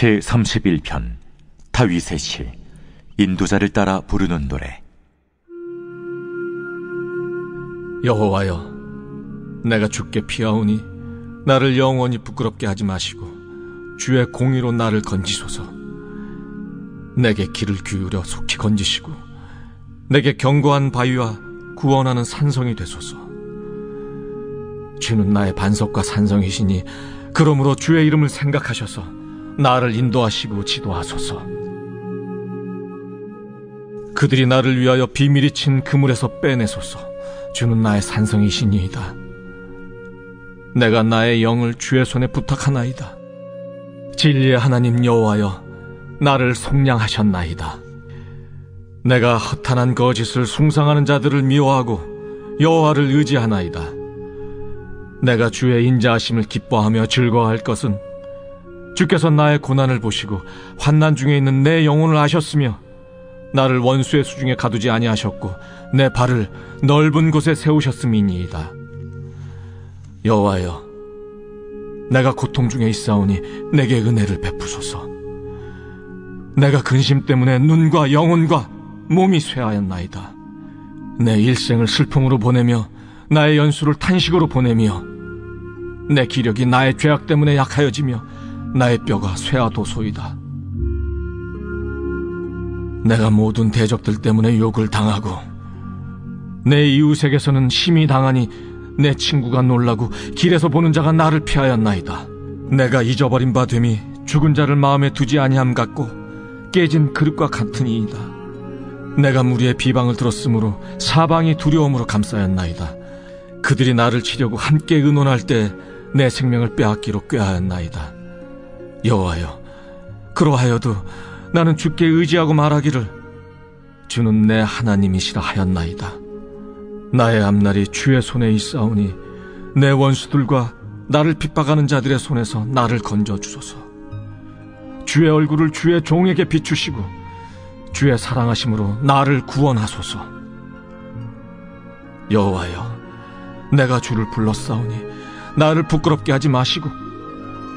제31편 다윗의 시. 인도자를 따라 부르는 노래. 여호와여, 내가 주께 피하오니 나를 영원히 부끄럽게 하지 마시고 주의 공의로 나를 건지소서. 내게 길을 기울여 속히 건지시고 내게 견고한 바위와 구원하는 산성이 되소서. 주는 나의 반석과 산성이시니 그러므로 주의 이름을 생각하셔서 나를 인도하시고 지도하소서. 그들이 나를 위하여 비밀이 친 그물에서 빼내소서. 주는 나의 산성이시니이다. 내가 나의 영을 주의 손에 부탁하나이다. 진리의 하나님 여호와여, 나를 속량하셨나이다. 내가 허탄한 거짓을 숭상하는 자들을 미워하고 여호와를 의지하나이다. 내가 주의 인자하심을 기뻐하며 즐거워할 것은 주께서 나의 고난을 보시고 환난 중에 있는 내 영혼을 아셨으며 나를 원수의 수중에 가두지 아니하셨고 내 발을 넓은 곳에 세우셨음이니이다. 여호와여, 내가 고통 중에 있사오니 내게 은혜를 베푸소서. 내가 근심 때문에 눈과 영혼과 몸이 쇠하였나이다. 내 일생을 슬픔으로 보내며 나의 연수를 탄식으로 보내며 내 기력이 나의 죄악 때문에 약하여지며 나의 뼈가 쇠하도소이다. 내가 모든 대적들 때문에 욕을 당하고 내 이웃에게서는 심히 당하니 내 친구가 놀라고 길에서 보는 자가 나를 피하였나이다. 내가 잊어버린 바 됨이 죽은 자를 마음에 두지 아니함 같고 깨진 그릇과 같으니이다. 내가 무리의 비방을 들었으므로 사방이 두려움으로 감싸였나이다. 그들이 나를 치려고 함께 의논할 때 내 생명을 빼앗기로 꾀하였나이다. 여호와여, 그러하여도 나는 주께 의지하고 말하기를 주는 내 하나님이시라 하였나이다. 나의 앞날이 주의 손에 있사오니 내 원수들과 나를 핍박하는 자들의 손에서 나를 건져주소서. 주의 얼굴을 주의 종에게 비추시고 주의 사랑하심으로 나를 구원하소서. 여호와여, 내가 주를 불렀사오니 나를 부끄럽게 하지 마시고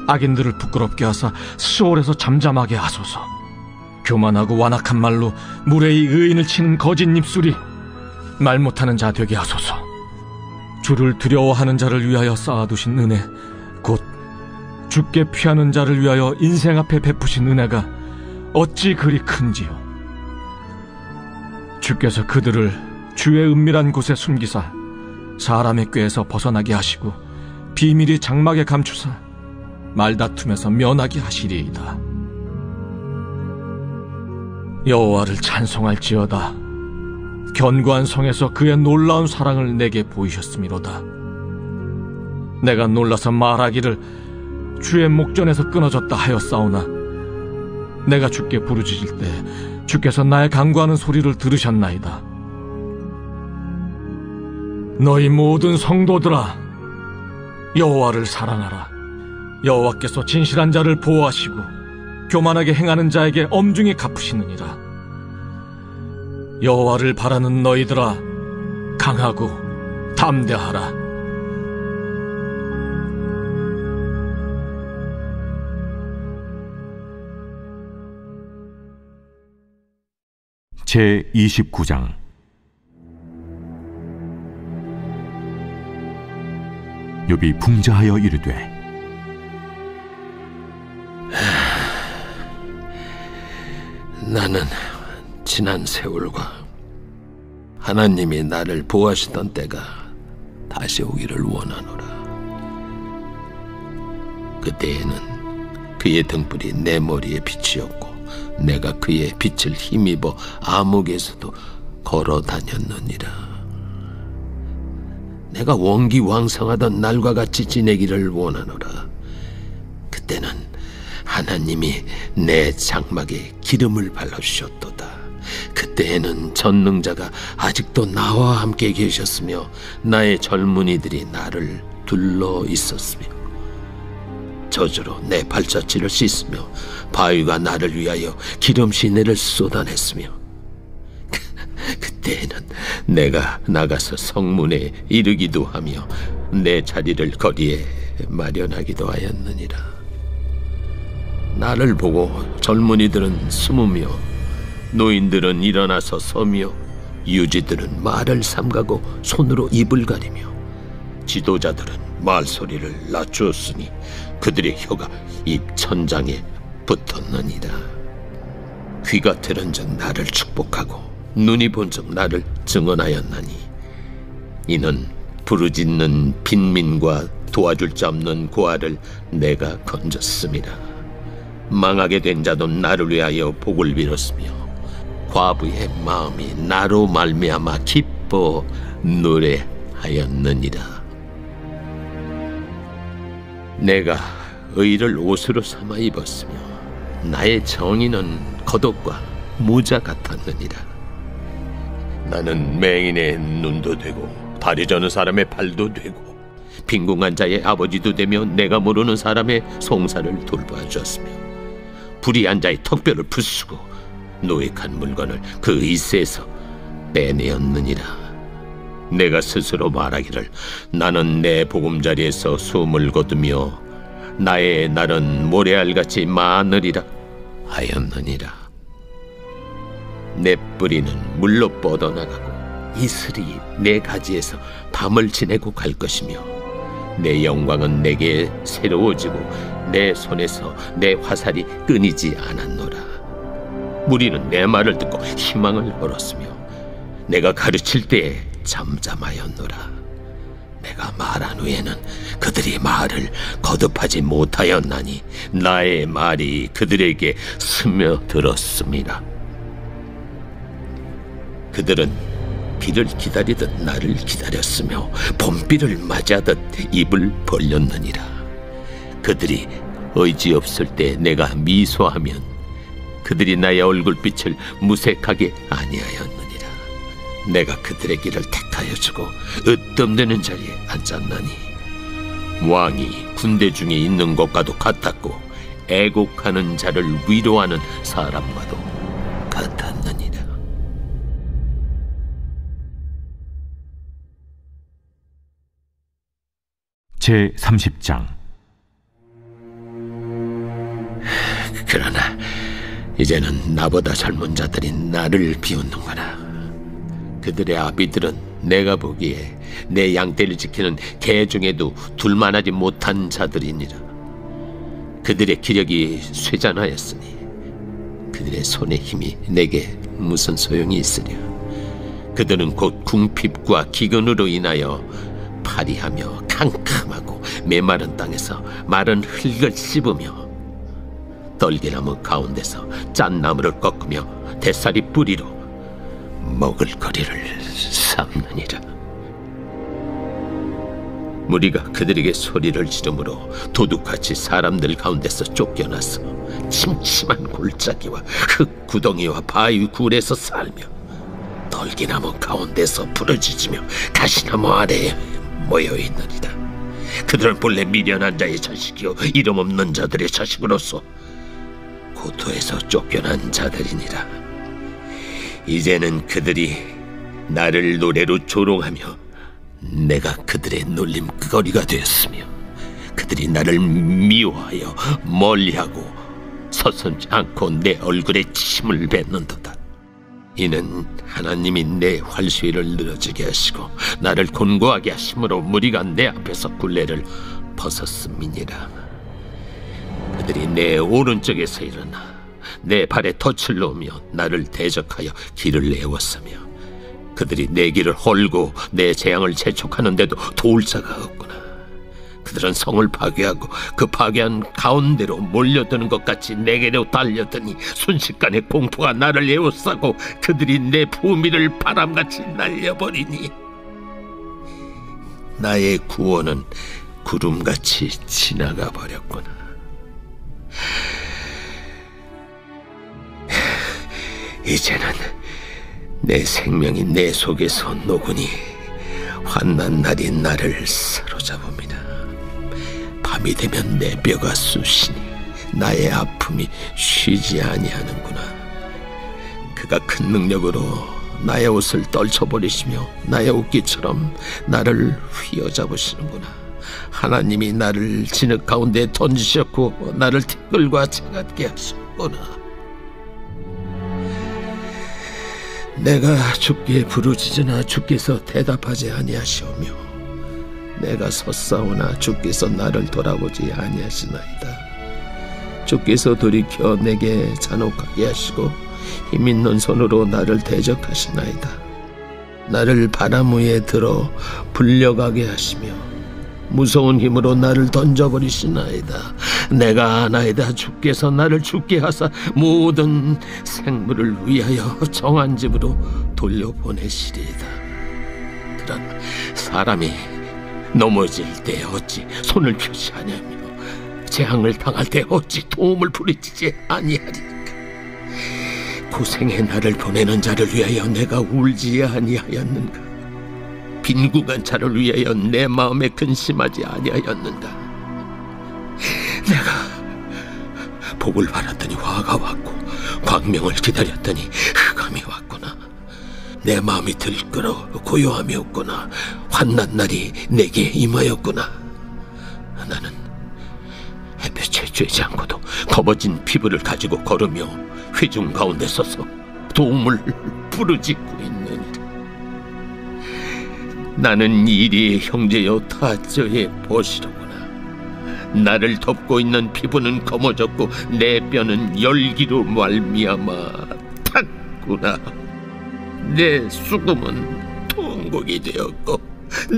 악인들을 부끄럽게 하사 수월에서 잠잠하게 하소서. 교만하고 완악한 말로 무례히 의인을 치는 거짓 입술이 말 못하는 자 되게 하소서. 주를 두려워하는 자를 위하여 쌓아두신 은혜, 곧 주께 피하는 자를 위하여 인생 앞에 베푸신 은혜가 어찌 그리 큰지요. 주께서 그들을 주의 은밀한 곳에 숨기사 사람의 꾀에서 벗어나게 하시고 비밀이 장막에 감추사 말다툼에서 면하게 하시리이다. 여호와를 찬송할지어다. 견고한 성에서 그의 놀라운 사랑을 내게 보이셨음이로다. 내가 놀라서 말하기를 주의 목전에서 끊어졌다 하였사오나 내가 주께 부르짖을 때 주께서 나의 간구하는 소리를 들으셨나이다. 너희 모든 성도들아, 여호와를 사랑하라. 여호와께서 진실한 자를 보호하시고 교만하게 행하는 자에게 엄중히 갚으시느니라. 여호와를 바라는 너희들아, 강하고 담대하라. 제29장. 욥이 풍자하여 이르되, 나는 지난 세월과 하나님이 나를 보호하시던 때가 다시 오기를 원하노라. 그때에는 그의 등불이 내 머리에 빛이었고 내가 그의 빛을 힘입어 암흑에서도 걸어 다녔느니라. 내가 원기왕성하던 날과 같이 지내기를 원하노라. 그때는 하나님이 내 장막에 기름을 발라주셨도다. 그때에는 전능자가 아직도 나와 함께 계셨으며 나의 젊은이들이 나를 둘러 있었으며 저주로 내 발자취를 씻으며 바위가 나를 위하여 기름 시내를 쏟아냈으며 그때에는 내가 나가서 성문에 이르기도 하며 내 자리를 거리에 마련하기도 하였느니라. 나를 보고 젊은이들은 숨으며 노인들은 일어나서 서며 유지들은 말을 삼가고 손으로 입을 가리며 지도자들은 말소리를 낮추었으니 그들의 혀가 입 천장에 붙었느니라. 귀가 들은즉 나를 축복하고 눈이 본즉 나를 증언하였나니 이는 부르짖는 빈민과 도와줄 자 없는 고아를 내가 건졌음이라. 망하게 된 자도 나를 위하여 복을 빌었으며 과부의 마음이 나로 말미암아 기뻐 노래하였느니라. 내가 의를 옷으로 삼아 입었으며 나의 정의는 겉옷과 모자 같았느니라. 나는 맹인의 눈도 되고 다리 저는 사람의 발도 되고 빈궁한 자의 아버지도 되며 내가 모르는 사람의 송사를 돌봐주었으며 불의한 자의 턱뼈를 부수고 노획한 물건을 그 이새에서 빼내었느니라. 내가 스스로 말하기를 나는 내 보금자리에서 숨을 거두며 나의 날은 모래알같이 많으리라 하였느니라. 내 뿌리는 물로 뻗어나가고 이슬이 내 가지에서 밤을 지내고 갈 것이며 내 영광은 내게 새로워지고 내 손에서 내 화살이 끊이지 않았노라. 무리는 내 말을 듣고 희망을 얻었으며 내가 가르칠 때에 잠잠하였노라. 내가 말한 후에는 그들이 말을 거듭하지 못하였나니 나의 말이 그들에게 스며들었습니다. 그들은 비를 기다리듯 나를 기다렸으며 봄비를 맞이하듯 입을 벌렸느니라. 그들이 의지없을 때 내가 미소하면 그들이 나의 얼굴빛을 무색하게 아니하였느니라. 내가 그들의 길을 택하여 주고 으뜸되는 자리에 앉았나니 왕이 군대 중에 있는 것과도 같았고 애곡하는 자를 위로하는 사람과도 같았느니라. 제30장. 그러나 이제는 나보다 젊은 자들이 나를 비웃는구나. 그들의 아비들은 내가 보기에 내 양떼를 지키는 개 중에도 둘만하지 못한 자들이니라. 그들의 기력이 쇠잔하였으니 그들의 손의 힘이 내게 무슨 소용이 있으랴. 그들은 곧 궁핍과 기근으로 인하여 파리하며 캄캄하고 메마른 땅에서 마른 흙을 씹으며 떨기나무 가운데서 짠 나무를 꺾으며 대사리 뿌리로 먹을거리를 삼느니라. 무리가 그들에게 소리를 지르므로 도둑같이 사람들 가운데서 쫓겨나서 침침한 골짜기와 흙 구덩이와 바위 굴에서 살며 떨기나무 가운데서 부러지며 가시나무 아래에 모여있느니라. 그들은 본래 미련한 자의 자식이요 이름 없는 자들의 자식으로서 고토에서 쫓겨난 자들이니라. 이제는 그들이 나를 노래로 조롱하며 내가 그들의 놀림거리가 되었으며 그들이 나를 미워하여 멀리하고 서슴지 않고 내 얼굴에 침을 뱉는도다. 이는 하나님이 내 활수위를 늘어지게 하시고 나를 곤고하게 하심으로 무리가 내 앞에서 굴레를 벗었음이니라. 그들이 내 오른쪽에서 일어나 내 발에 덫을 놓으며 나를 대적하여 길을 내었으며 그들이 내 길을 헐고 내 재앙을 재촉하는데도 도울 자가 없구나. 그들은 성을 파괴하고 그 파괴한 가운데로 몰려드는 것 같이 내게로 달려드니 순식간에 공포가 나를 에워싸고 그들이 내 부미를 바람같이 날려버리니 나의 구원은 구름같이 지나가 버렸구나. 이제는 내 생명이 내 속에서 녹으니 환난 날이 나를 사로잡습니다. 밤이 되면 내 뼈가 쑤시니 나의 아픔이 쉬지 아니하는구나. 그가 큰 능력으로 나의 옷을 떨쳐버리시며 나의 옷깃처럼 나를 휘어잡으시는구나. 하나님이 나를 진흙 가운데 던지셨고 나를 티끌과 채같게 하셨구나. 내가 주께 부르짖으나 주께서 대답하지 아니하시오며 내가 섰사오나 주께서 나를 돌아보지 아니하시나이다. 주께서 돌이켜 내게 잔혹하게 하시고 힘있는 손으로 나를 대적하시나이다. 나를 바람 위에 들어 불려가게 하시며 무서운 힘으로 나를 던져버리시나이다. 내가 아나이다. 주께서 나를 죽게 하사 모든 생물을 위하여 정한 집으로 돌려보내시리이다. 그러나 사람이 넘어질 때 어찌 손을 펴지 아니하며 재앙을 당할 때 어찌 도움을 부르짖지 아니하리까. 고생의 나를 보내는 자를 위하여 내가 울지 아니하였는가. 빈궁한 자를 위하여 내 마음에 근심하지 아니하였는가. 내가 복을 바랐더니 화가 왔고 광명을 기다렸더니 흑암이 왔구나. 내 마음이 들끓어 고요함이 없구나. 환난 날이 내게 임하였구나. 나는 햇볕에 쬐지 않고도 검어진 피부를 가지고 걸으며 회중 가운데 서서 도움을 부르짖고 있느니라. 나는 이리의 형제여 타저의 벗이로구나. 나를 덮고 있는 피부는 검어졌고 내 뼈는 열기로 말미암아 탔구나. 내 수금은 통곡이 되었고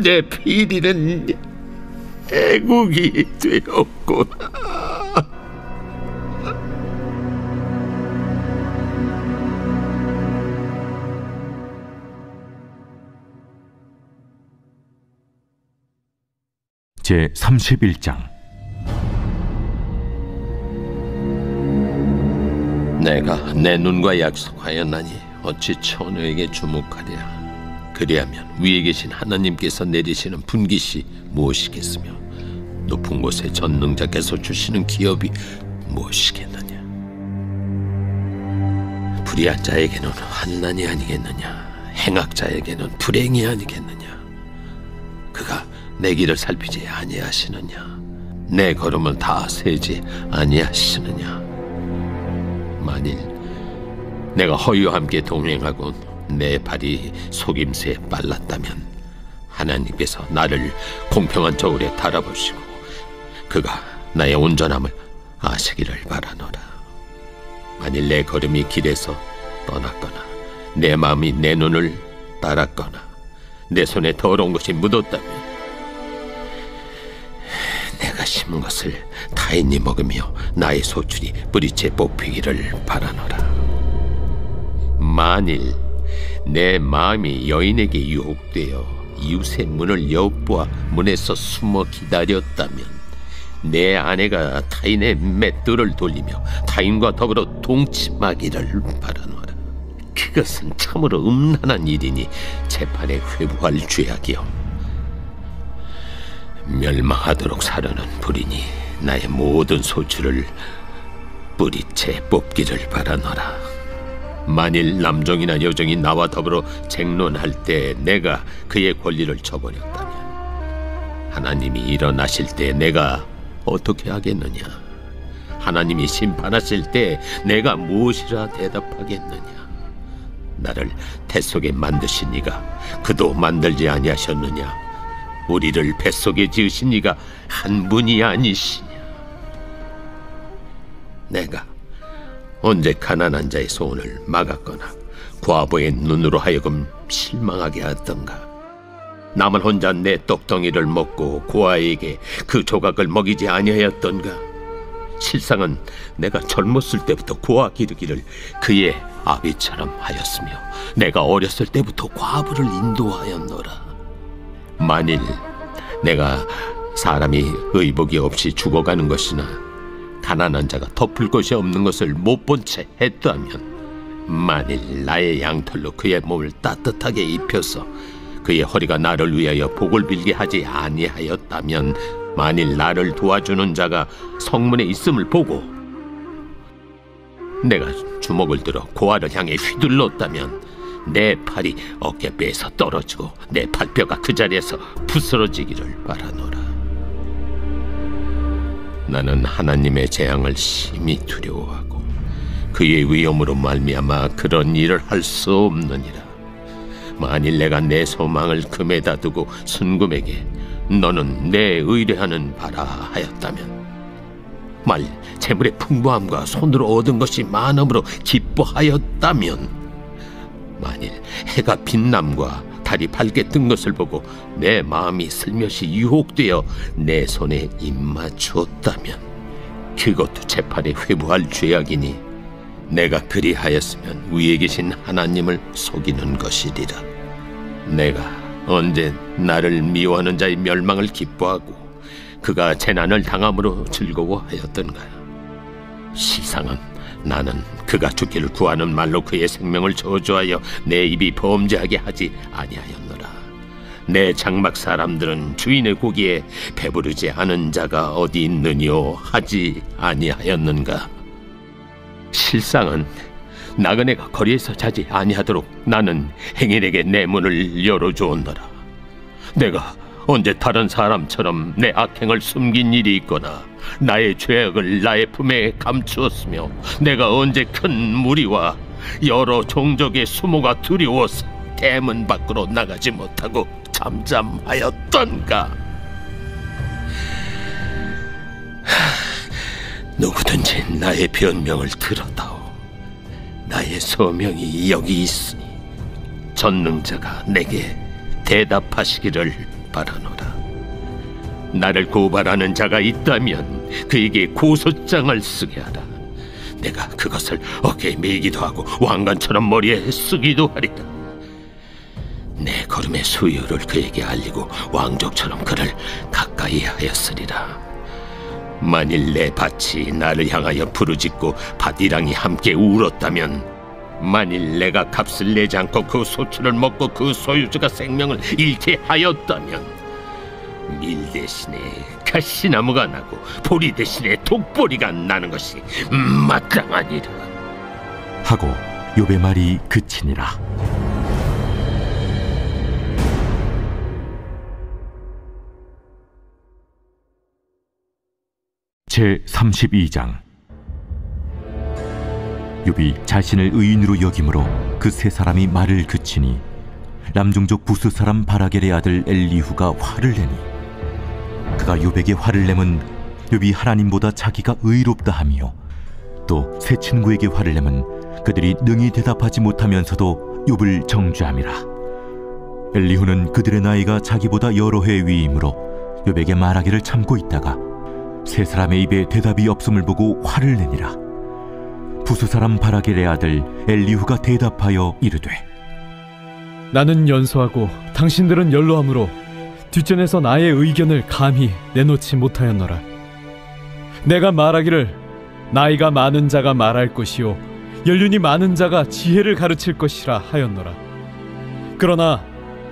내 피리는 애국이 되었구나. 제 31장. 내가 내 눈과 약속하였나니 어찌 처녀에게 주목하랴. 그리하면 위에 계신 하나님께서 내리시는 분깃이 무엇이겠으며 높은 곳에 전능자께서 주시는 기업이 무엇이겠느냐. 불의한 자에게는 환난이 아니겠느냐. 행악자에게는 불행이 아니겠느냐. 그가 내 길을 살피지 아니하시느냐. 내 걸음을 다 세지 아니하시느냐. 만일 내가 허위와 함께 동행하고 내 발이 속임새에 빨랐다면 하나님께서 나를 공평한 저울에 달아보시고 그가 나의 온전함을 아시기를 바라노라. 만일 내 걸음이 길에서 떠났거나 내 마음이 내 눈을 따랐거나 내 손에 더러운 것이 묻었다면 내가 심은 것을 타인이 먹으며 나의 소출이 뿌리째 뽑히기를 바라노라. 만일 내 마음이 여인에게 유혹되어 이웃의 문을 엿보아 문에서 숨어 기다렸다면 내 아내가 타인의 맷돌을 돌리며 타인과 더불어 동침하기를 바라노라. 그것은 참으로 음란한 일이니 재판에 회부할 죄악이요 멸망하도록 사려는 불이니 나의 모든 소출을 뿌리채 뽑기를 바라노라. 만일 남종이나 여종이 나와 더불어 쟁론할 때 내가 그의 권리를 저버렸다면 하나님이 일어나실 때 내가 어떻게 하겠느냐. 하나님이 심판하실 때 내가 무엇이라 대답하겠느냐. 나를 태 속에 만드신 이가 그도 만들지 아니하셨느냐. 우리를 뱃속에 지으신 이가 한 분이 아니시냐. 내가 언제 가난한 자의 소원을 막았거나 과부의 눈으로 하여금 실망하게 하던가. 나만 혼자 내 떡덩이를 먹고 고아에게 그 조각을 먹이지 아니하였던가. 실상은 내가 젊었을 때부터 고아 기르기를 그의 아비처럼 하였으며 내가 어렸을 때부터 과부를 인도하였노라. 만일 내가 사람이 의복이 없이 죽어가는 것이나 가난한 자가 덮을 것이 없는 것을 못 본 채 했다면 만일 나의 양털로 그의 몸을 따뜻하게 입혀서 그의 허리가 나를 위하여 복을 빌게 하지 아니하였다면 만일 나를 도와주는 자가 성문에 있음을 보고 내가 주먹을 들어 고아를 향해 휘둘렀다면 내 팔이 어깨뼈에서 떨어지고 내 팔뼈가 그 자리에서 부스러지기를 바라노라. 나는 하나님의 재앙을 심히 두려워하고 그의 위엄으로 말미암아 그런 일을 할 수 없느니라. 만일 내가 내 소망을 금에다 두고 순금에게 너는 내 의뢰하는 바라 하였다면, 만일 재물의 풍부함과 손으로 얻은 것이 많음으로 기뻐하였다면, 만일 해가 빛남과 달이 밝게 뜬 것을 보고 내 마음이 슬며시 유혹되어 내 손에 입맞추었다면, 그것도 재판에 회부할 죄악이니 내가 그리하였으면 위에 계신 하나님을 속이는 것이리라. 내가 언제 나를 미워하는 자의 멸망을 기뻐하고 그가 재난을 당함으로 즐거워하였던가? 시상은 나는 그가 죽기를 구하는 말로 그의 생명을 저주하여 내 입이 범죄하게 하지 아니하였노라. 내 장막 사람들은 주인의 고기에 배부르지 않은 자가 어디 있느뇨 하지 아니하였는가? 실상은 나그네가 거리에서 자지 아니하도록 나는 행인에게 내 문을 열어주었노라. 내가 언제 다른 사람처럼 내 악행을 숨긴 일이 있거나 나의 죄악을 나의 품에 감추었으며, 내가 언제 큰 무리와 여러 종족의 수모가 두려워서 대문 밖으로 나가지 못하고 잠잠하였던가? 누구든지 나의 변명을 들어다오. 나의 소명이 여기 있으니 전능자가 내게 대답하시기를 바라노라. 나를 고발하는 자가 있다면 그에게 고소장을 쓰게 하라. 내가 그것을 어깨에 메기도 하고 왕관처럼 머리에 쓰기도 하리라. 내 걸음의 수요를 그에게 알리고 왕족처럼 그를 가까이 하였으리라. 만일 내 밭이 나를 향하여 부르짖고 밭이랑이 함께 울었다면, 만일 내가 값을 내지 않고 그 소출을 먹고 그 소유주가 생명을 잃게 하였다면, 밀 대신에 가시나무가 나고 보리 대신에 독보리가 나는 것이 마땅하니라. 하고 욥의 말이 그치니라. 제32장. 욥이 자신을 의인으로 여김으로 그 세 사람이 말을 그치니 남종족 부스 사람 바라겔의 아들 엘리후가 화를 내니, 그가 욥에게 화를 내면 욥이 하나님보다 자기가 의롭다 하며, 또 세 친구에게 화를 내면 그들이 능히 대답하지 못하면서도 욥을 정죄함이라. 엘리후는 그들의 나이가 자기보다 여러 해 위이므로 욥에게 말하기를 참고 있다가 세 사람의 입에 대답이 없음을 보고 화를 내니라. 부스 사람 바라겔의 아들 엘리후가 대답하여 이르되, 나는 연소하고 당신들은 연로함으로 뒷전에서 나의 의견을 감히 내놓지 못하였노라. 내가 말하기를 나이가 많은 자가 말할 것이요 연륜이 많은 자가 지혜를 가르칠 것이라 하였노라. 그러나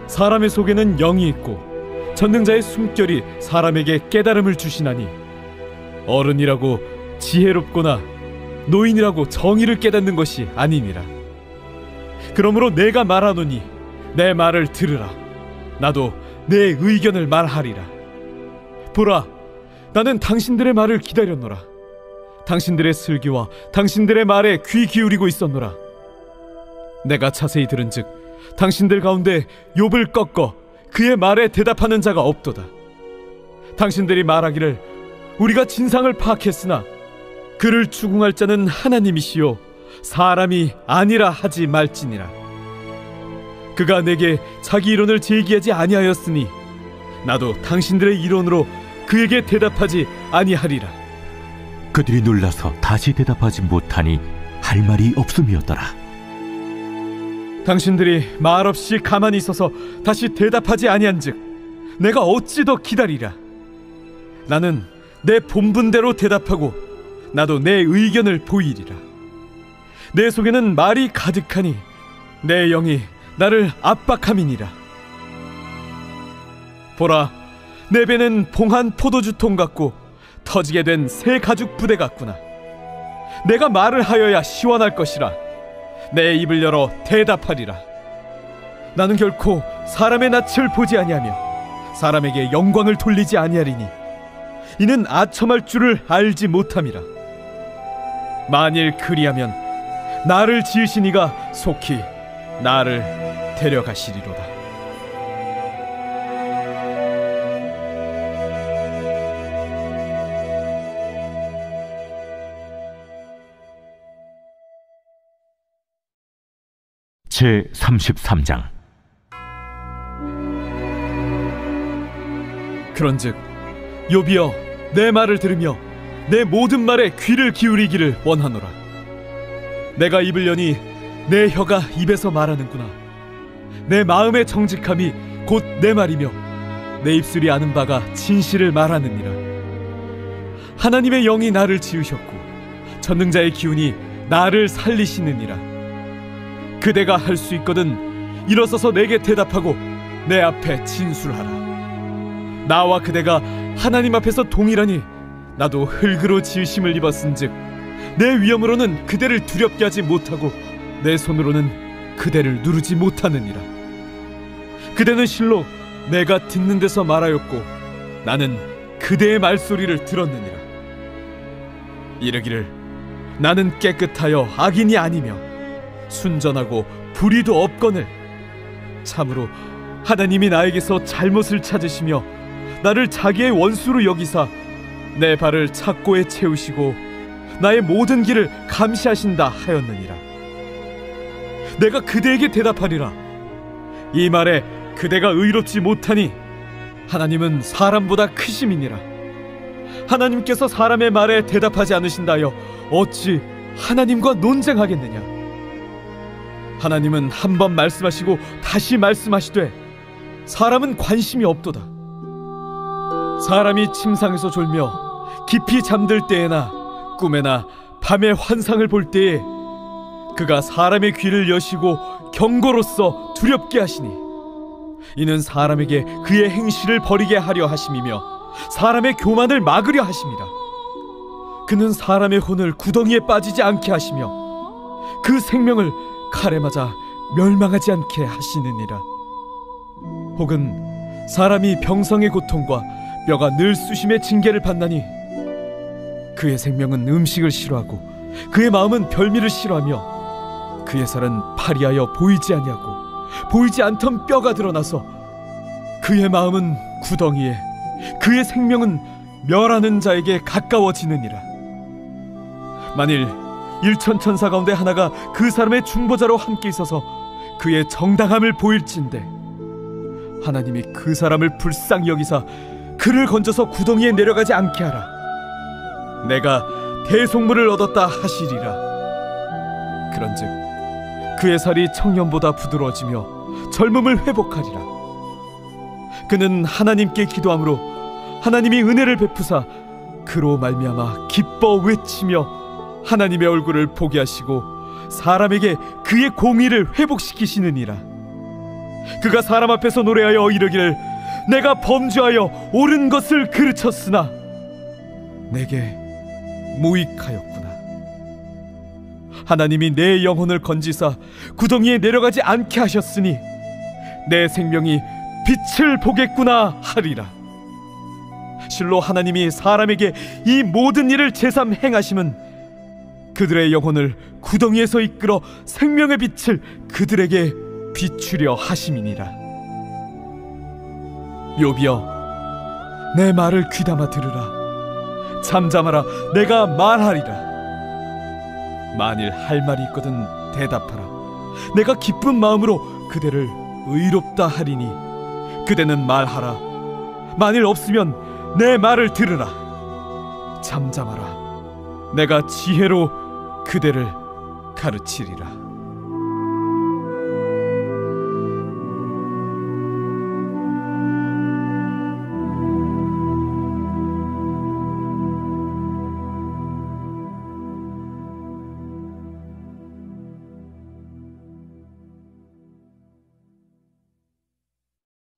사람의 속에는 영이 있고 전능자의 숨결이 사람에게 깨달음을 주시나니, 어른이라고 지혜롭거나 노인이라고 정의를 깨닫는 것이 아니니라. 그러므로 내가 말하노니 내 말을 들으라. 나도 내 의견을 말하리라. 보라, 나는 당신들의 말을 기다렸노라. 당신들의 슬기와 당신들의 말에 귀 기울이고 있었노라. 내가 자세히 들은즉 당신들 가운데 욥을 꺾어 그의 말에 대답하는 자가 없도다. 당신들이 말하기를 우리가 진상을 파악했으나 그를 추궁할 자는 하나님이시요 사람이 아니라 하지 말지니라. 그가 내게 자기 이론을 제기하지 아니하였으니 나도 당신들의 이론으로 그에게 대답하지 아니하리라. 그들이 놀라서 다시 대답하지 못하니 할 말이 없음이었더라. 당신들이 말없이 가만히 있어서 다시 대답하지 아니한즉 내가 어찌 더 기다리랴. 나는 내 본분대로 대답하고 나도 내 의견을 보이리라. 내 속에는 말이 가득하니 내 영이 나를 압박함이니라. 보라, 내 배는 봉한 포도주통 같고 터지게 된 새 가죽 부대 같구나. 내가 말을 하여야 시원할 것이라. 내 입을 열어 대답하리라. 나는 결코 사람의 낯을 보지 아니하며 사람에게 영광을 돌리지 아니하리니 이는 아첨할 줄을 알지 못함이라. 만일 그리하면 나를 지으신 이가 속히 나를 데려가시리로다. 제 33장. 그런즉 욥이여, 내 말을 들으며 내 모든 말에 귀를 기울이기를 원하노라. 내가 입을 여니 내 혀가 입에서 말하는구나. 내 마음의 정직함이 곧 내 말이며 내 입술이 아는 바가 진실을 말하느니라. 하나님의 영이 나를 지으셨고 전능자의 기운이 나를 살리시느니라. 그대가 할 수 있거든 일어서서 내게 대답하고 내 앞에 진술하라. 나와 그대가 하나님 앞에서 동일하니 나도 흙으로 지으심을 입었은즉 내 위엄으로는 그대를 두렵게 하지 못하고 내 손으로는 그대를 누르지 못하느니라. 그대는 실로 내가 듣는 데서 말하였고 나는 그대의 말소리를 들었느니라. 이르기를 나는 깨끗하여 악인이 아니며 순전하고 불의도 없거늘 참으로 하나님이 나에게서 잘못을 찾으시며 나를 자기의 원수로 여기사 내 발을 착고에 채우시고 나의 모든 길을 감시하신다 하였느니라. 내가 그대에게 대답하리라. 이 말에 그대가 의롭지 못하니 하나님은 사람보다 크심이니라. 하나님께서 사람의 말에 대답하지 않으신다여 어찌 하나님과 논쟁하겠느냐. 하나님은 한 번 말씀하시고 다시 말씀하시되 사람은 관심이 없도다. 사람이 침상에서 졸며 깊이 잠들 때에나 꿈에나 밤에 환상을 볼 때에 그가 사람의 귀를 여시고 경고로써 두렵게 하시니 이는 사람에게 그의 행실을 버리게 하려 하심이며 사람의 교만을 막으려 하심이라. 그는 사람의 혼을 구덩이에 빠지지 않게 하시며 그 생명을 칼에 맞아 멸망하지 않게 하시느니라. 혹은 사람이 병성의 고통과 뼈가 늘 쑤심의 징계를 받나니 그의 생명은 음식을 싫어하고 그의 마음은 별미를 싫어하며 그의 살은 파리하여 보이지 아니하고 보이지 않던 뼈가 드러나서 그의 마음은 구덩이에 그의 생명은 멸하는 자에게 가까워지느니라. 만일 일천천사 가운데 하나가 그 사람의 중보자로 함께 있어서 그의 정당함을 보일진대 하나님이 그 사람을 불쌍히 여기사 그를 건져서 구덩이에 내려가지 않게 하라. 내가 대속물을 얻었다 하시리라. 그런즉 그의 살이 청년보다 부드러워지며 젊음을 회복하리라. 그는 하나님께 기도함으로 하나님이 은혜를 베푸사 그로 말미암아 기뻐 외치며 하나님의 얼굴을 보게 하시고 사람에게 그의 공의를 회복시키시느니라. 그가 사람 앞에서 노래하여 이르기를 내가 범죄하여 옳은 것을 그르쳤으나 내게 무익하였구나. 하나님이 내 영혼을 건지사 구덩이에 내려가지 않게 하셨으니 내 생명이 빛을 보겠구나 하리라. 실로 하나님이 사람에게 이 모든 일을 제삼 행하심은 그들의 영혼을 구덩이에서 이끌어 생명의 빛을 그들에게 비추려 하심이니라. 욥이여, 내 말을 귀담아 들으라. 잠잠하라, 내가 말하리라. 만일 할 말이 있거든 대답하라. 내가 기쁜 마음으로 그대를 의롭다 하리니 그대는 말하라. 만일 없으면 내 말을 들으라. 잠잠하라, 내가 지혜로 그대를 가르치리라.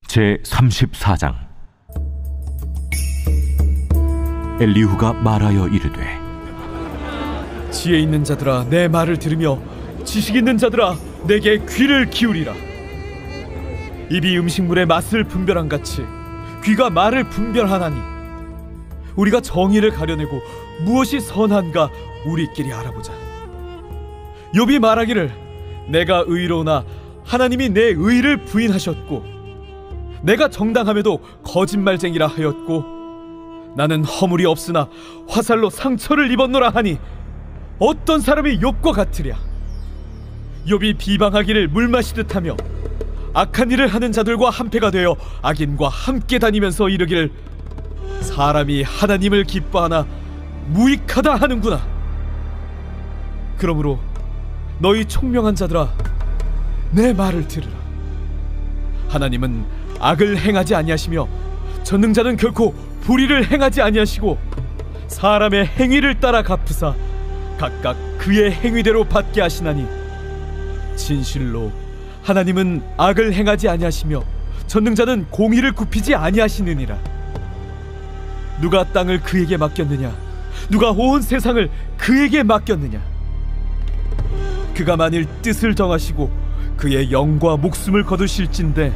제 34장. 엘리후가 말하여 이르되 지혜 있는 자들아, 내 말을 들으며 지식 있는 자들아, 내게 귀를 기울이라. 입이 음식물의 맛을 분별한 같이 귀가 말을 분별하나니 우리가 정의를 가려내고 무엇이 선한가 우리끼리 알아보자. 욥이 말하기를 내가 의로우나 하나님이 내 의를 부인하셨고 내가 정당함에도 거짓말쟁이라 하였고 나는 허물이 없으나 화살로 상처를 입었노라 하니 어떤 사람이 욥과 같으랴. 욥이 비방하기를 물 마시듯 하며 악한 일을 하는 자들과 한패가 되어 악인과 함께 다니면서 이르기를 사람이 하나님을 기뻐하나 무익하다 하는구나. 그러므로 너희 총명한 자들아 내 말을 들으라. 하나님은 악을 행하지 아니하시며 전능자는 결코 불의를 행하지 아니하시고 사람의 행위를 따라 갚으사 각각 그의 행위대로 받게 하시나니 진실로 하나님은 악을 행하지 아니하시며 전능자는 공의를 굽히지 아니하시느니라. 누가 땅을 그에게 맡겼느냐? 누가 온 세상을 그에게 맡겼느냐? 그가 만일 뜻을 정하시고 그의 영과 목숨을 거두실진데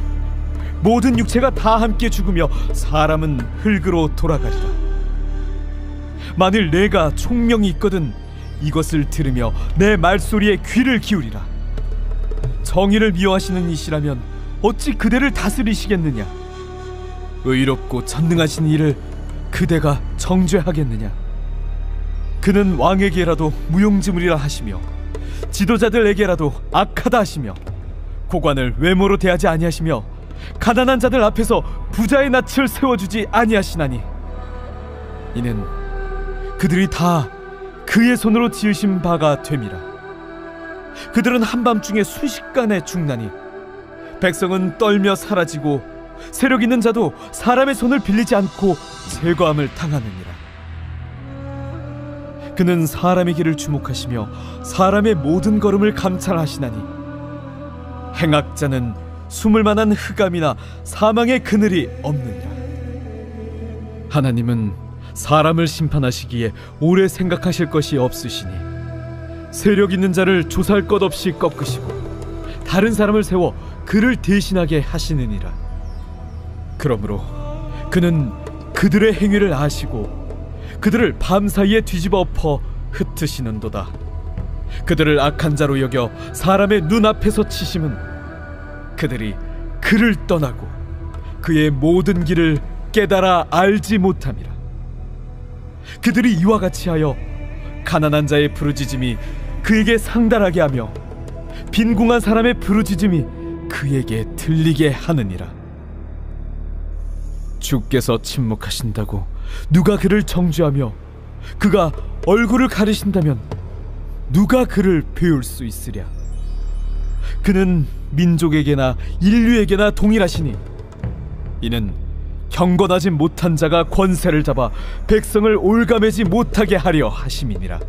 모든 육체가 다 함께 죽으며 사람은 흙으로 돌아가리라. 만일 내가 총명이 있거든 이것을 들으며 내 말소리에 귀를 기울이라. 정의를 미워하시는 이시라면 어찌 그대를 다스리시겠느냐? 의롭고 전능하신 이를 그대가 정죄하겠느냐? 그는 왕에게라도 무용지물이라 하시며 지도자들에게라도 악하다 하시며 고관을 외모로 대하지 아니하시며 가난한 자들 앞에서 부자의 낯을 세워주지 아니하시나니 이는 그들이 다 그의 손으로 지으신 바가 됨이라. 그들은 한밤중에 순식간에 죽나니 백성은 떨며 사라지고 세력 있는 자도 사람의 손을 빌리지 않고 제거함을 당하느니라. 그는 사람의 길을 주목하시며 사람의 모든 걸음을 감찰하시나니 행악자는 숨을 만한 흑암이나 사망의 그늘이 없느니라. 하나님은 사람을 심판하시기에 오래 생각하실 것이 없으시니 세력 있는 자를 조사할 것 없이 꺾으시고 다른 사람을 세워 그를 대신하게 하시느니라. 그러므로 그는 그들의 행위를 아시고 그들을 밤사이에 뒤집어 엎어 흩으시는도다. 그들을 악한 자로 여겨 사람의 눈앞에서 치심은 그들이 그를 떠나고 그의 모든 길을 깨달아 알지 못함이라. 그들이 이와 같이 하여 가난한 자의 부르짖음이 그에게 상달하게 하며 빈궁한 사람의 부르짖음이 그에게 들리게 하느니라. 주께서 침묵하신다고 누가 그를 정죄하며 그가 얼굴을 가리신다면 누가 그를 배울 수 있으랴. 그는 민족에게나 인류에게나 동일하시니 이는 경건하지 못한 자가 권세를 잡아 백성을 올가매지 못하게 하려 하심이니라.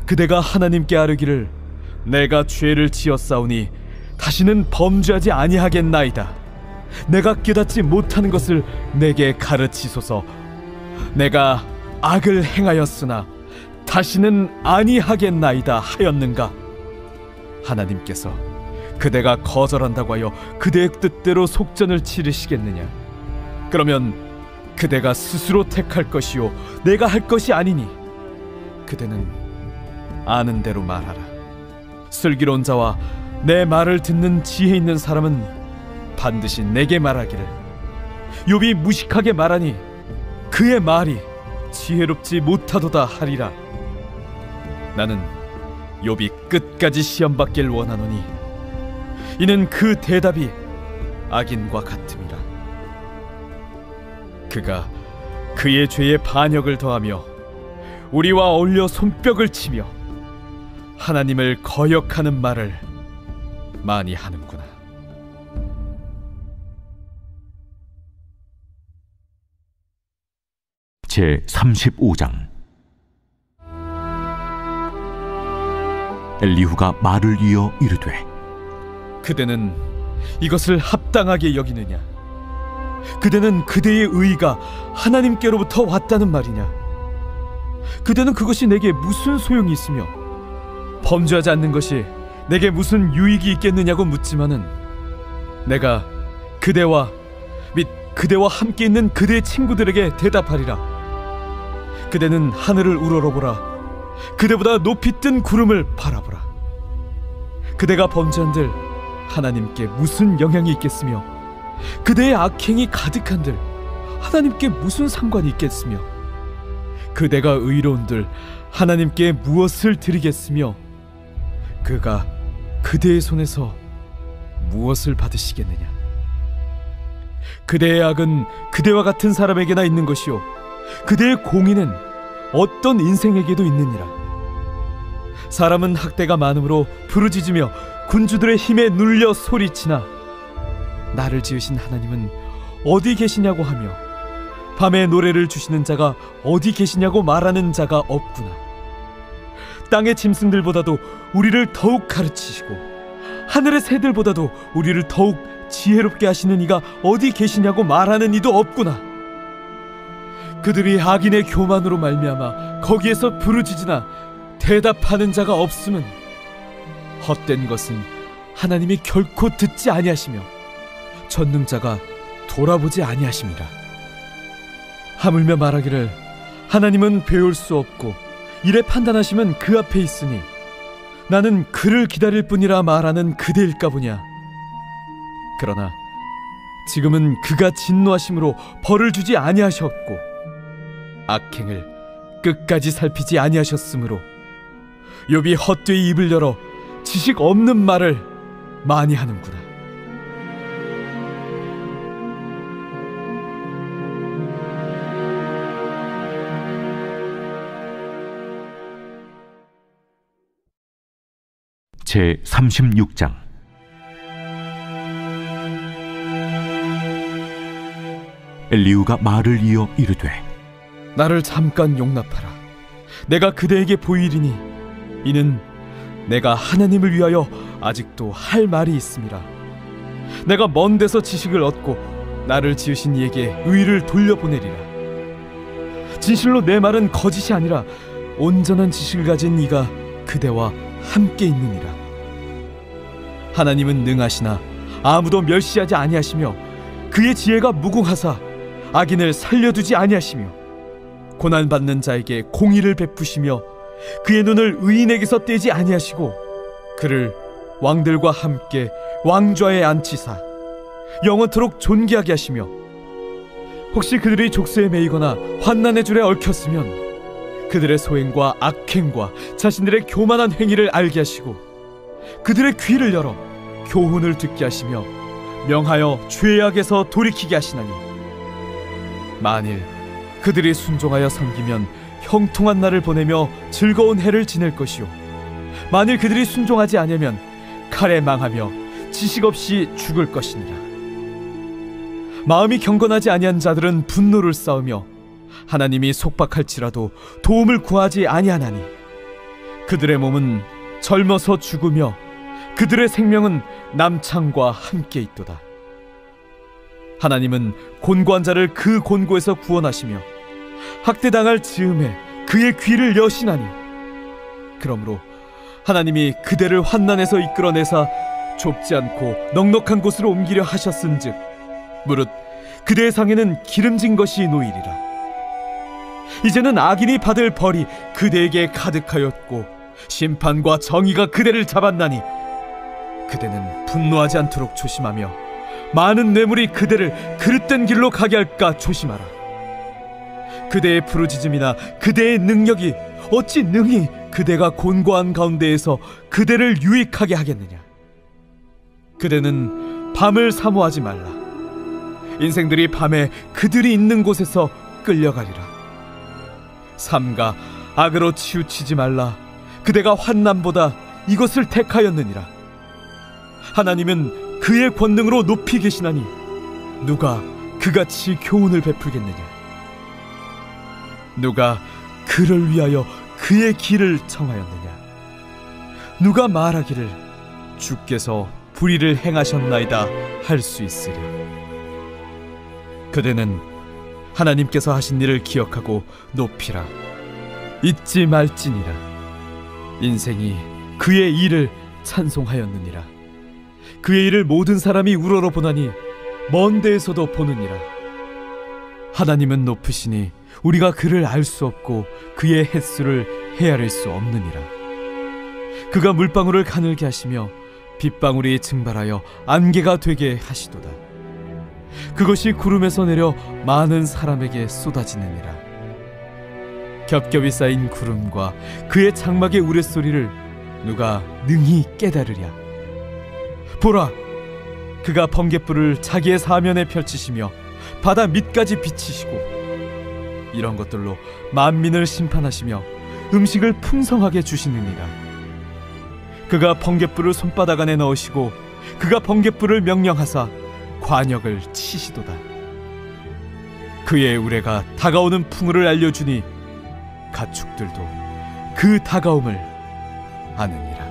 그대가 하나님께 아뢰기를 내가 죄를 지었사오니 다시는 범죄하지 아니하겠나이다. 내가 깨닫지 못하는 것을 내게 가르치소서. 내가 악을 행하였으나 다시는 아니하겠나이다 하였는가? 하나님께서 그대가 거절한다고 하여 그대의 뜻대로 속전을 치르시겠느냐? 그러면 그대가 스스로 택할 것이요 내가 할 것이 아니니 그대는 아는 대로 말하라. 슬기로운 자와 내 말을 듣는 지혜 있는 사람은 반드시 내게 말하기를 욥이 무식하게 말하니 그의 말이 지혜롭지 못하도다 하리라. 나는 욥이 끝까지 시험받길 원하노니 이는 그 대답이 악인과 같음이라. 그가 그의 죄에 반역을 더하며 우리와 어울려 손뼉을 치며 하나님을 거역하는 말을 많이 하는구나. 제 35장. 엘리후가 말을 이어 이르되 그대는 이것을 합당하게 여기느냐? 그대는 그대의 의가 하나님께로부터 왔다는 말이냐? 그대는 그것이 내게 무슨 소용이 있으며 범죄하지 않는 것이 내게 무슨 유익이 있겠느냐고 묻지만은 내가 그대와 및 그대와 함께 있는 그대의 친구들에게 대답하리라. 그대는 하늘을 우러러보라. 그대보다 높이 뜬 구름을 바라보라. 그대가 범죄한들 하나님께 무슨 영향이 있겠으며, 그대의 악행이 가득한들 하나님께 무슨 상관이 있겠으며, 그대가 의로운들 하나님께 무엇을 드리겠으며, 그가 그대의 손에서 무엇을 받으시겠느냐. 그대의 악은 그대와 같은 사람에게나 있는 것이요, 그대의 공의는 어떤 인생에게도 있느니라. 사람은 학대가 많으므로 부르짖으며 군주들의 힘에 눌려 소리치나, 나를 지으신 하나님은 어디 계시냐고 하며 밤에 노래를 주시는 자가 어디 계시냐고 말하는 자가 없구나. 땅의 짐승들보다도 우리를 더욱 가르치시고 하늘의 새들보다도 우리를 더욱 지혜롭게 하시는 이가 어디 계시냐고 말하는 이도 없구나. 그들이 악인의 교만으로 말미암아 거기에서 부르짖으나 대답하는 자가 없음은 헛된 것은 하나님이 결코 듣지 아니하시며 전능자가 돌아보지 아니하심이라. 하물며 말하기를 하나님은 배울 수 없고 이래 판단하시면 그 앞에 있으니 나는 그를 기다릴 뿐이라 말하는 그대일까 보냐. 그러나 지금은 그가 진노하심으로 벌을 주지 아니하셨고 악행을 끝까지 살피지 아니하셨으므로 욥이 헛되이 입을 열어 지식 없는 말을 많이 하는구나. 제 36장. 엘리후가 말을 이어 이르되, 나를 잠깐 용납하라. 내가 그대에게 보이리니 이는 내가 하나님을 위하여 아직도 할 말이 있음이라. 내가 먼 데서 지식을 얻고 나를 지으신 이에게 의를 돌려보내리라. 진실로 내 말은 거짓이 아니라 온전한 지식을 가진 이가 그대와 함께 있느니라. 하나님은 능하시나 아무도 멸시하지 아니하시며 그의 지혜가 무궁하사 악인을 살려두지 아니하시며 고난받는 자에게 공의를 베푸시며 그의 눈을 의인에게서 떼지 아니하시고 그를 왕들과 함께 왕좌에 앉히사 영원토록 존귀하게 하시며, 혹시 그들이 족쇄에 매이거나 환난의 줄에 얽혔으면 그들의 소행과 악행과 자신들의 교만한 행위를 알게 하시고 그들의 귀를 열어 교훈을 듣게 하시며 명하여 죄악에서 돌이키게 하시나니, 만일 그들이 순종하여 섬기면 형통한 날을 보내며 즐거운 해를 지낼 것이요, 만일 그들이 순종하지 아니하면 칼에 망하며 지식 없이 죽을 것이니라. 마음이 경건하지 아니한 자들은 분노를 쌓으며 하나님이 속박할지라도 도움을 구하지 아니하나니, 그들의 몸은 젊어서 죽으며 그들의 생명은 남창과 함께 있도다. 하나님은 곤고한 자를 그 곤고에서 구원하시며 학대당할 즈음에 그의 귀를 여시나니, 그러므로 하나님이 그대를 환난에서 이끌어내사 좁지 않고 넉넉한 곳으로 옮기려 하셨은즉 무릇 그대의 상에는 기름진 것이 놓이리라. 이제는 악인이 받을 벌이 그대에게 가득하였고 심판과 정의가 그대를 잡았나니, 그대는 분노하지 않도록 조심하며 많은 뇌물이 그대를 그릇된 길로 가게 할까 조심하라. 그대의 부르짖음이나 그대의 능력이 어찌 능히 그대가 곤고한 가운데에서 그대를 유익하게 하겠느냐. 그대는 밤을 사모하지 말라. 인생들이 밤에 그들이 있는 곳에서 끌려가리라. 삼가 악으로 치우치지 말라. 그대가 환난보다 이것을 택하였느니라. 하나님은 그의 권능으로 높이 계시나니 누가 그같이 교훈을 베풀겠느냐. 누가 그를 위하여 그의 길을 청하였느냐. 누가 말하기를 주께서 불의를 행하셨나이다 할 수 있으랴. 그대는 하나님께서 하신 일을 기억하고 높이라. 잊지 말지니라. 인생이 그의 일을 찬송하였느니라. 그의 일을 모든 사람이 우러러 보나니 먼 데에서도 보느니라. 하나님은 높으시니 우리가 그를 알 수 없고 그의 횟수를 헤아릴 수 없느니라. 그가 물방울을 가늘게 하시며 빗방울이 증발하여 안개가 되게 하시도다. 그것이 구름에서 내려 많은 사람에게 쏟아지느니라. 겹겹이 쌓인 구름과 그의 장막의 우레소리를 누가 능히 깨달으랴. 보라, 그가 번갯불을 자기의 사면에 펼치시며 바다 밑까지 비치시고 이런 것들로 만민을 심판하시며 음식을 풍성하게 주시느니라. 그가 번갯불을 손바닥 안에 넣으시고 그가 번갯불을 명령하사 관역을 치시도다. 그의 우레가 다가오는 풍우를 알려주니 가축들도 그 다가옴을 아느니라.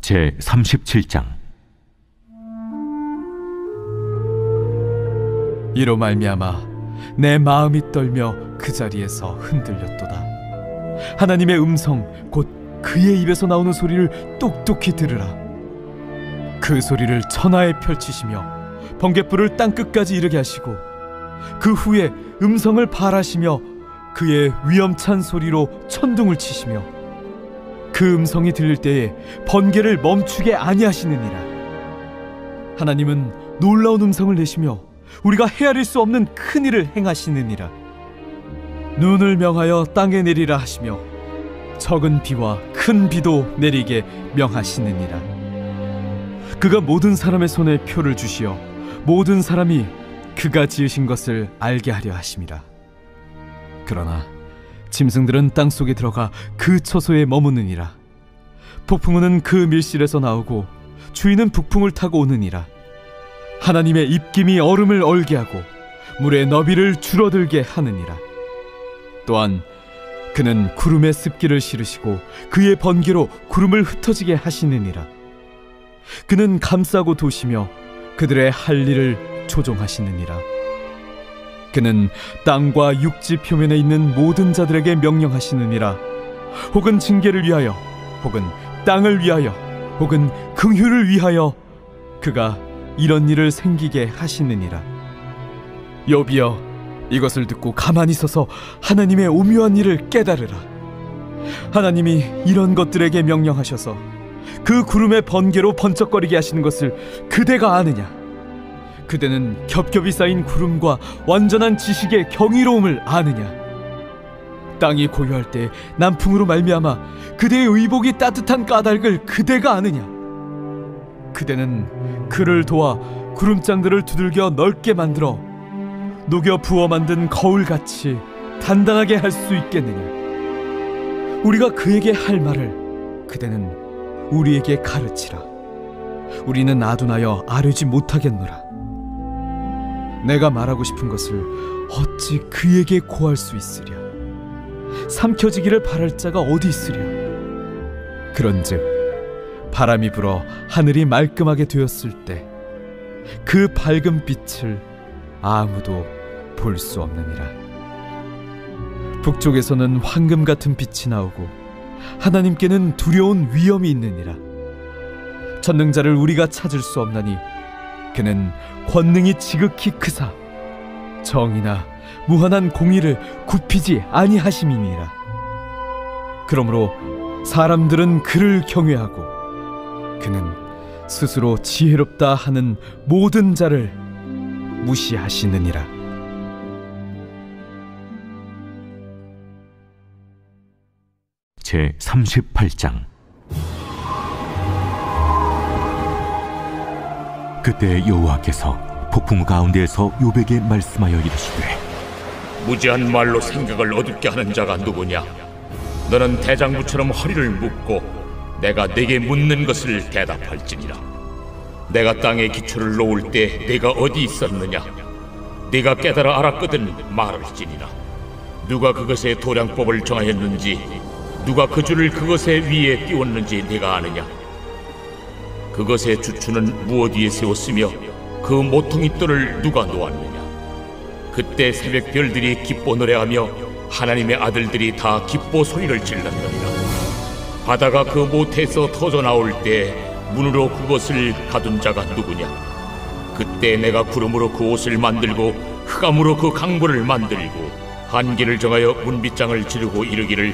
제 37장. 이로 말미암아 내 마음이 떨며 그 자리에서 흔들렸도다. 하나님의 음성 곧 그의 입에서 나오는 소리를 똑똑히 들으라. 그 소리를 천하에 펼치시며 번갯불을 땅끝까지 이르게 하시고 그 후에 음성을 발하시며 그의 위엄찬 소리로 천둥을 치시며 그 음성이 들릴 때에 번개를 멈추게 아니하시느니라. 하나님은 놀라운 음성을 내시며 우리가 헤아릴 수 없는 큰 일을 행하시느니라. 눈을 명하여 땅에 내리라 하시며 적은 비와 큰 비도 내리게 명하시느니라. 그가 모든 사람의 손에 표를 주시어 모든 사람이 그가 지으신 것을 알게 하려 하심이라. 그러나 짐승들은 땅속에 들어가 그 처소에 머무느니라. 폭풍우는 그 밀실에서 나오고 주인은 북풍을 타고 오느니라. 하나님의 입김이 얼음을 얼게 하고 물의 너비를 줄어들게 하느니라. 또한 그는 구름에 습기를 실으시고 그의 번개로 구름을 흩어지게 하시느니라. 그는 감싸고 도시며 그들의 할 일을 조종하시느니라. 그는 땅과 육지 표면에 있는 모든 자들에게 명령하시느니라. 혹은 징계를 위하여, 혹은 땅을 위하여, 혹은 긍휼을 위하여 그가 이런 일을 생기게 하시느니라. 욥이여, 이것을 듣고 가만히 서서 하나님의 오묘한 일을 깨달으라. 하나님이 이런 것들에게 명령하셔서 그 구름의 번개로 번쩍거리게 하시는 것을 그대가 아느냐? 그대는 겹겹이 쌓인 구름과 완전한 지식의 경이로움을 아느냐? 땅이 고요할 때 남풍으로 말미암아 그대의 의복이 따뜻한 까닭을 그대가 아느냐? 그대는 그를 도와 구름장들을 두들겨 넓게 만들어 녹여 부어 만든 거울같이 단단하게 할 수 있겠느냐? 우리가 그에게 할 말을 그대는 우리에게 가르치라. 우리는 아둔하여 아뢰지 못하겠노라. 내가 말하고 싶은 것을 어찌 그에게 고할 수 있으랴? 삼켜지기를 바랄 자가 어디 있으랴? 그런즉 바람이 불어 하늘이 말끔하게 되었을 때 그 밝은 빛을 아무도 볼 수 없느니라. 북쪽에서는 황금 같은 빛이 나오고 하나님께는 두려운 위엄이 있느니라. 전능자를 우리가 찾을 수 없나니 그는 권능이 지극히 크사 정의나 무한한 공의를 굽히지 아니하심이니라. 그러므로 사람들은 그를 경외하고 그는 스스로 지혜롭다 하는 모든 자를 무시하시느니라. 제 38장. 그때 여호와께서 폭풍 가운데에서 욥에게 말씀하여 이르시되, 무지한 말로 생각을 어둡게 하는 자가 누구냐? 너는 대장부처럼 허리를 묶고 내가 네게 묻는 것을 대답할지니라. 내가 땅에 기초를 놓을 때 네가 어디 있었느냐? 네가 깨달아 알았거든 말할지니라. 누가 그것의 도량법을 정하였는지, 누가 그 줄을 그것의 위에 띄웠는지 네가 아느냐? 그것의 주추는 무엇 위에 세웠으며 그 모퉁이 돌을 누가 놓았느냐? 그때 새벽 별들이 기뻐 노래하며 하나님의 아들들이 다 기뻐 소리를 질렀느니라. 바다가 그 모태에서 터져 나올 때 문으로 그것을 가둔 자가 누구냐? 그때 내가 구름으로 그 옷을 만들고 흑암으로 그 강보를 만들고 한계를 정하여 문빗장을 지르고 이르기를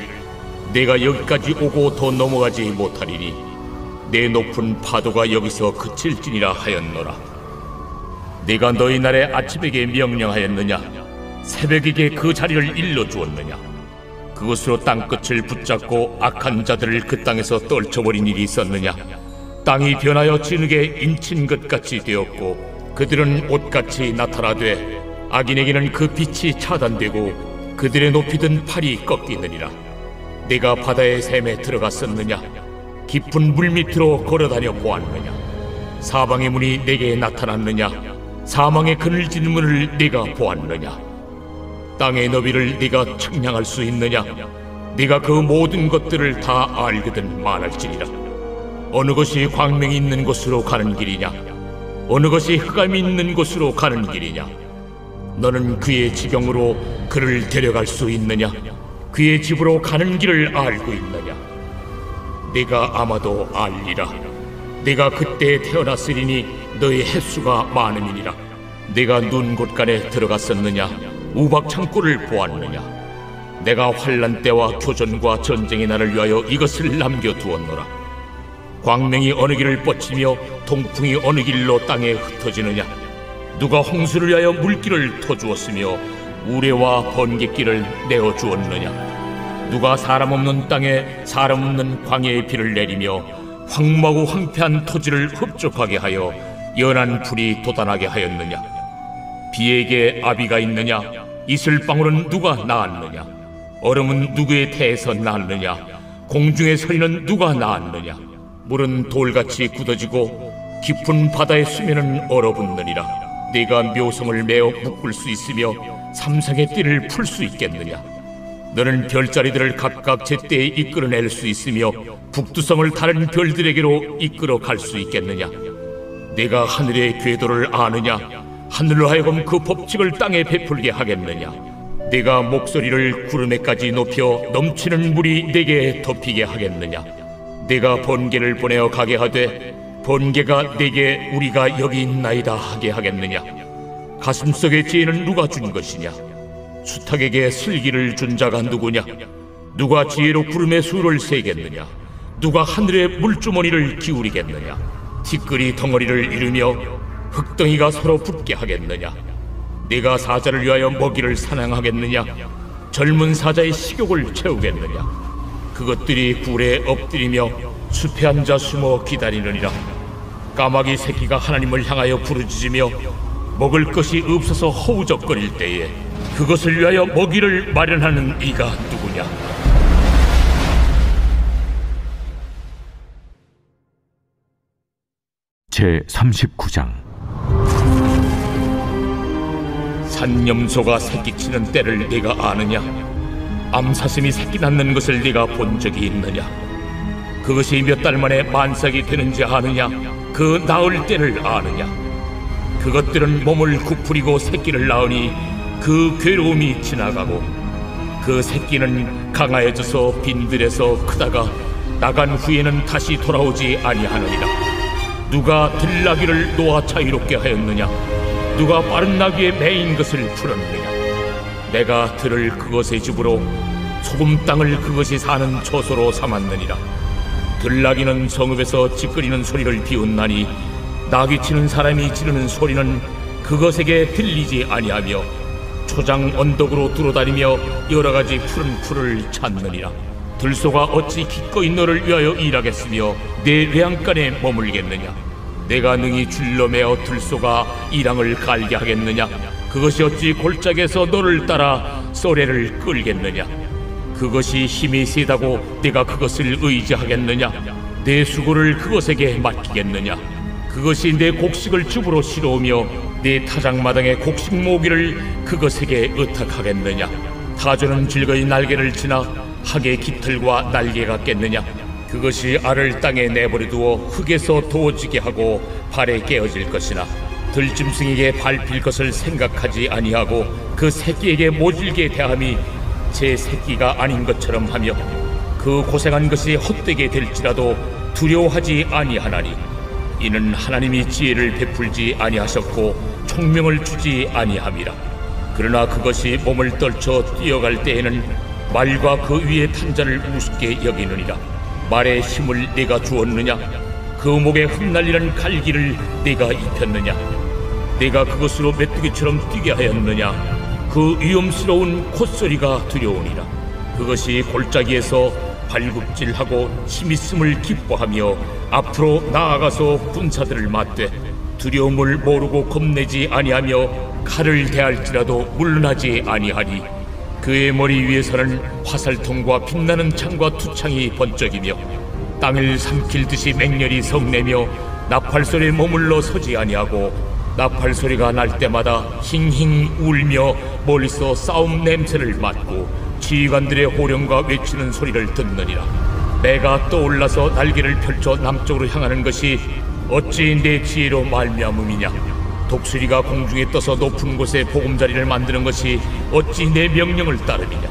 내가 여기까지 오고 더 넘어가지 못하리니 내 높은 파도가 여기서 그칠지니라 하였노라. 내가 너희 날에 아침에게 명령하였느냐? 새벽에게 그 자리를 일러주었느냐? 그것으로 땅끝을 붙잡고 악한 자들을 그 땅에서 떨쳐버린 일이 있었느냐? 땅이 변하여 진흙에 인친 것 같이 되었고 그들은 옷같이 나타나되 악인에게는 그 빛이 차단되고 그들의 높이 든 팔이 꺾이느니라. 내가 바다의 샘에 들어갔었느냐? 깊은 물 밑으로 걸어다녀 보았느냐? 사방의 문이 내게 나타났느냐? 사망의 그늘진 문을 네가 보았느냐? 땅의 너비를 네가 측량할 수 있느냐? 네가 그 모든 것들을 다 알거든 말할지니라. 어느 것이 광명이 있는 곳으로 가는 길이냐? 어느 것이 흑암이 있는 곳으로 가는 길이냐? 너는 그의 지경으로 그를 데려갈 수 있느냐? 그의 집으로 가는 길을 알고 있느냐? 네가 아마도 알리라. 네가 그때 태어났으리니 너의 횟수가 많음이니라. 네가 눈 곳간에 들어갔었느냐? 우박 창고를 보았느냐? 내가 환난 때와 교전과 전쟁의 날을 위하여 이것을 남겨두었노라. 광명이 어느 길을 뻗치며 동풍이 어느 길로 땅에 흩어지느냐? 누가 홍수를 위하여 물길을 터주었으며 우레와 번갯길을 내어주었느냐? 누가 사람 없는 땅에 사람 없는 광야의 비를 내리며 황무하고 황폐한 토지를 흡족하게 하여 연한 풀이 돋아나게 하였느냐? 비에게 아비가 있느냐? 이슬방울은 누가 낳았느냐? 얼음은 누구의 태에서 낳았느냐? 공중의 서리는 누가 낳았느냐? 물은 돌같이 굳어지고 깊은 바다의 수면은 얼어붙느니라. 네가 묘성을 메어 묶을 수 있으며 삼성의 띠를 풀 수 있겠느냐? 너는 별자리들을 각각 제때에 이끌어낼 수 있으며 북두성을 다른 별들에게로 이끌어 갈 수 있겠느냐? 네가 하늘의 궤도를 아느냐? 하늘로 하여금 그 법칙을 땅에 베풀게 하겠느냐? 네가 목소리를 구름에까지 높여 넘치는 물이 네게 덮이게 하겠느냐? 네가 번개를 보내어 가게 하되 번개가 네게 우리가 여기 있나이다 하게 하겠느냐? 가슴속의 지혜는 누가 준 것이냐? 수탉에게 슬기를 준 자가 누구냐? 누가 지혜로 구름의 수를 세겠느냐? 누가 하늘의 물주머니를 기울이겠느냐? 티끌이 덩어리를 이루며 흙덩이가 서로 붙게 하겠느냐? 네가 사자를 위하여 먹이를 사냥하겠느냐? 젊은 사자의 식욕을 채우겠느냐? 그것들이 굴에 엎드리며 숲에 앉아 숨어 기다리느니라. 까마귀 새끼가 하나님을 향하여 부르짖으며 먹을 것이 없어서 허우적거릴 때에 그것을 위하여 먹이를 마련하는 이가 누구냐? 제39장 산염소가 새끼치는 때를 네가 아느냐? 암사슴이 새끼 낳는 것을 네가 본 적이 있느냐? 그것이 몇 달 만에 만삭이 되는지 아느냐? 그 낳을 때를 아느냐? 그것들은 몸을 구부리고 새끼를 낳으니 그 괴로움이 지나가고 그 새끼는 강하여져서 빈들에서 크다가 나간 후에는 다시 돌아오지 아니하느니라. 누가 들나귀를 놓아 자유롭게 하였느냐? 누가 빠른 나귀에 매인 것을 풀었느냐? 내가 들을 그것의 집으로 소금 땅을 그것이 사는 처소로 삼았느니라. 들나귀는 성읍에서 찌끄리는 소리를 비웃나니 나귀치는 사람이 지르는 소리는 그것에게 들리지 아니하며 초장 언덕으로 두루다니며 여러가지 푸른 풀을 찾느니라. 들소가 어찌 기꺼이 너를 위하여 일하겠으며 내 외양간에 머물겠느냐? 내가 능히 줄로 매어 들소가 이랑을 갈게 하겠느냐? 그것이 어찌 골짜기에서 너를 따라 쏘래를 끌겠느냐? 그것이 힘이 세다고 내가 그것을 의지하겠느냐? 내 수고를 그것에게 맡기겠느냐? 그것이 내 곡식을 줍으로 실어오며 내 타작마당의 곡식 모기를 그것에게 의탁하겠느냐? 타조는 즐거이 날개를 치나 학의 깃털과 날개 같겠느냐? 그것이 알을 땅에 내버려두어 흙에서 도어지게 하고 발에 깨어질 것이나 들짐승에게 밟힐 것을 생각하지 아니하고 그 새끼에게 모질게 대함이 제 새끼가 아닌 것처럼 하며 그 고생한 것이 헛되게 될지라도 두려워하지 아니하나니 이는 하나님이 지혜를 베풀지 아니하셨고 총명을 주지 아니함이라. 그러나 그것이 몸을 떨쳐 뛰어갈 때에는 말과 그 위에 탄 자를 우습게 여기느니라. 말의 힘을 네가 주었느냐? 그 목에 흩날리는 갈기를 네가 입혔느냐? 네가 그것으로 메뚜기처럼 뛰게 하였느냐? 그 위험스러운 콧소리가 두려우니라. 그것이 골짜기에서 발굽질하고 힘있음을 기뻐하며 앞으로 나아가서 군사들을 맞되 두려움을 모르고 겁내지 아니하며 칼을 대할지라도 물러나지 아니하니 그의 머리 위에서는 화살통과 빛나는 창과 투창이 번쩍이며 땅을 삼킬 듯이 맹렬히 성내며 나팔소리에 머물러 서지 아니하고 나팔소리가 날 때마다 힝힝 울며 멀리서 싸움 냄새를 맡고 지휘관들의 호령과 외치는 소리를 듣느니라. 내가 떠올라서 날개를 펼쳐 남쪽으로 향하는 것이 어찌 내 지혜로 말미암음이냐? 독수리가 공중에 떠서 높은 곳에 보금자리를 만드는 것이 어찌 내 명령을 따르느냐?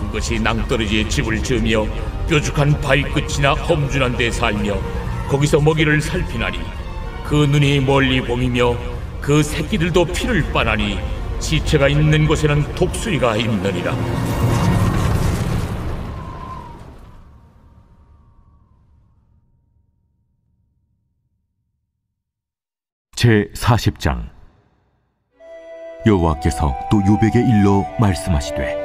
그것이 낭떠러지에 집을 지으며 뾰족한 바위 끝이나 험준한 데에 살며 거기서 먹이를 살피나니 그 눈이 멀리 봄이며 그 새끼들도 피를 빠나니 시체가 있는 곳에는 독수리가 있느니라. 제40장. 여호와께서 또 요백에 일러 말씀하시되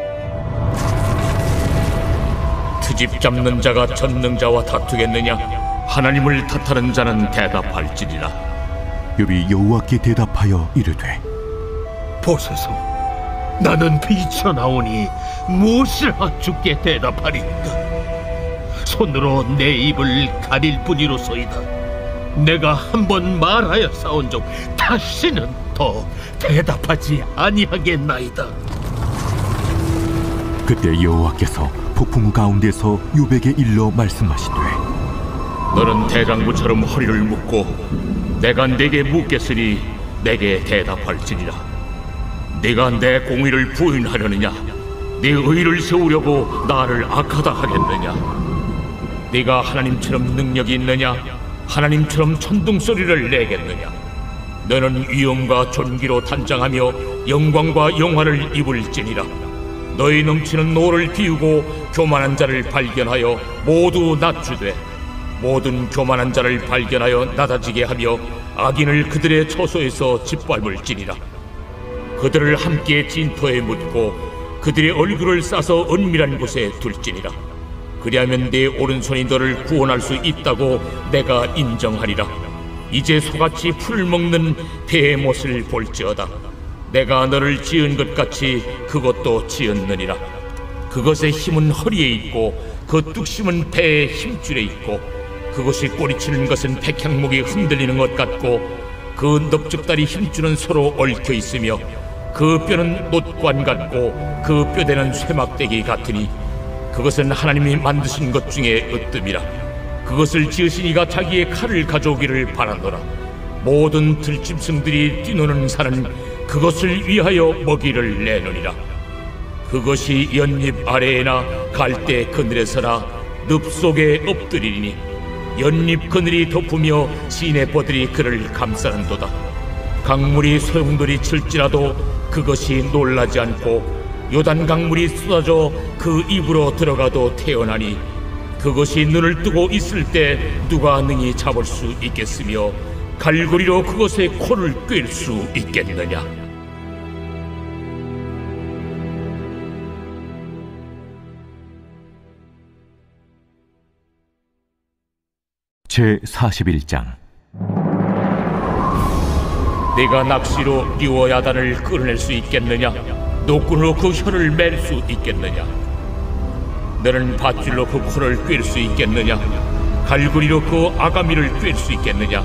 트집 잡는 자가 전능자와 다투겠느냐? 하나님을 탓하는 자는 대답할지니라. 욥이 여호와께 대답하여 이르되 보소서, 나는 비쳐나오니 무엇이라 주께 대답하리까? 손으로 내 입을 가릴 뿐이로소이다. 내가 한번 말하여 싸운즉 다시는 더 대답하지 아니하겠나이다. 그때 여호와께서 폭풍우 가운데서 욥에게 일러 말씀하시되 너는 대장부처럼 허리를 묶고 내가 네게 묻겠으니 내게 대답할지니라. 네가 내 공의를 부인하려느냐? 네 의를 세우려고 나를 악하다 하겠느냐? 네가 하나님처럼 능력이 있느냐? 하나님처럼 천둥소리를 내겠느냐? 너는 위엄과 존귀로 단장하며 영광과 영화를 입을지니라. 너희 넘치는 노를 비우고 교만한 자를 발견하여 모두 낮추되 모든 교만한 자를 발견하여 낮아지게 하며 악인을 그들의 처소에서 짓밟을지니라. 그들을 함께 진토에 묻고 그들의 얼굴을 싸서 은밀한 곳에 둘지니라. 그리하면 네 오른손이 너를 구원할 수 있다고 내가 인정하리라. 이제 소같이 풀을 먹는 베헤못을 볼지어다. 내가 너를 지은 것 같이 그것도 지었느니라. 그것의 힘은 허리에 있고 그 뚝심은 배의 힘줄에 있고 그것이 꼬리치는 것은 백향목이 흔들리는 것 같고 그 넙죽다리 힘줄은 서로 얽혀 있으며 그 뼈는 놋관 같고 그 뼈대는 쇠막대기 같으니 그것은 하나님이 만드신 것 중에 으뜸이라. 그것을 지으신 이가 자기의 칼을 가져오기를 바라노라. 모든 들짐승들이 뛰노는 산은 그것을 위하여 먹이를 내느니라. 그것이 연잎 아래에나 갈대 그늘에서나 늪 속에 엎드리니 연잎 그늘이 덮으며 시내버들이 그를 감싸는도다. 강물이 소용돌이 칠지라도 그것이 놀라지 않고 요단 강물이 쏟아져 그 입으로 들어가도 태어나니 그것이 눈을 뜨고 있을 때 누가 능히 잡을 수 있겠으며 갈고리로 그것의 코를 꿰일 수 있겠느냐? 제41장. 네가 낚시로 리워야단을 끌어낼 수 있겠느냐? 노끈으로 그 혀를 맬 수 있겠느냐? 너는 밧줄로 그 코를 꿰일 수 있겠느냐? 갈고리로 그 아가미를 꿰일 수 있겠느냐?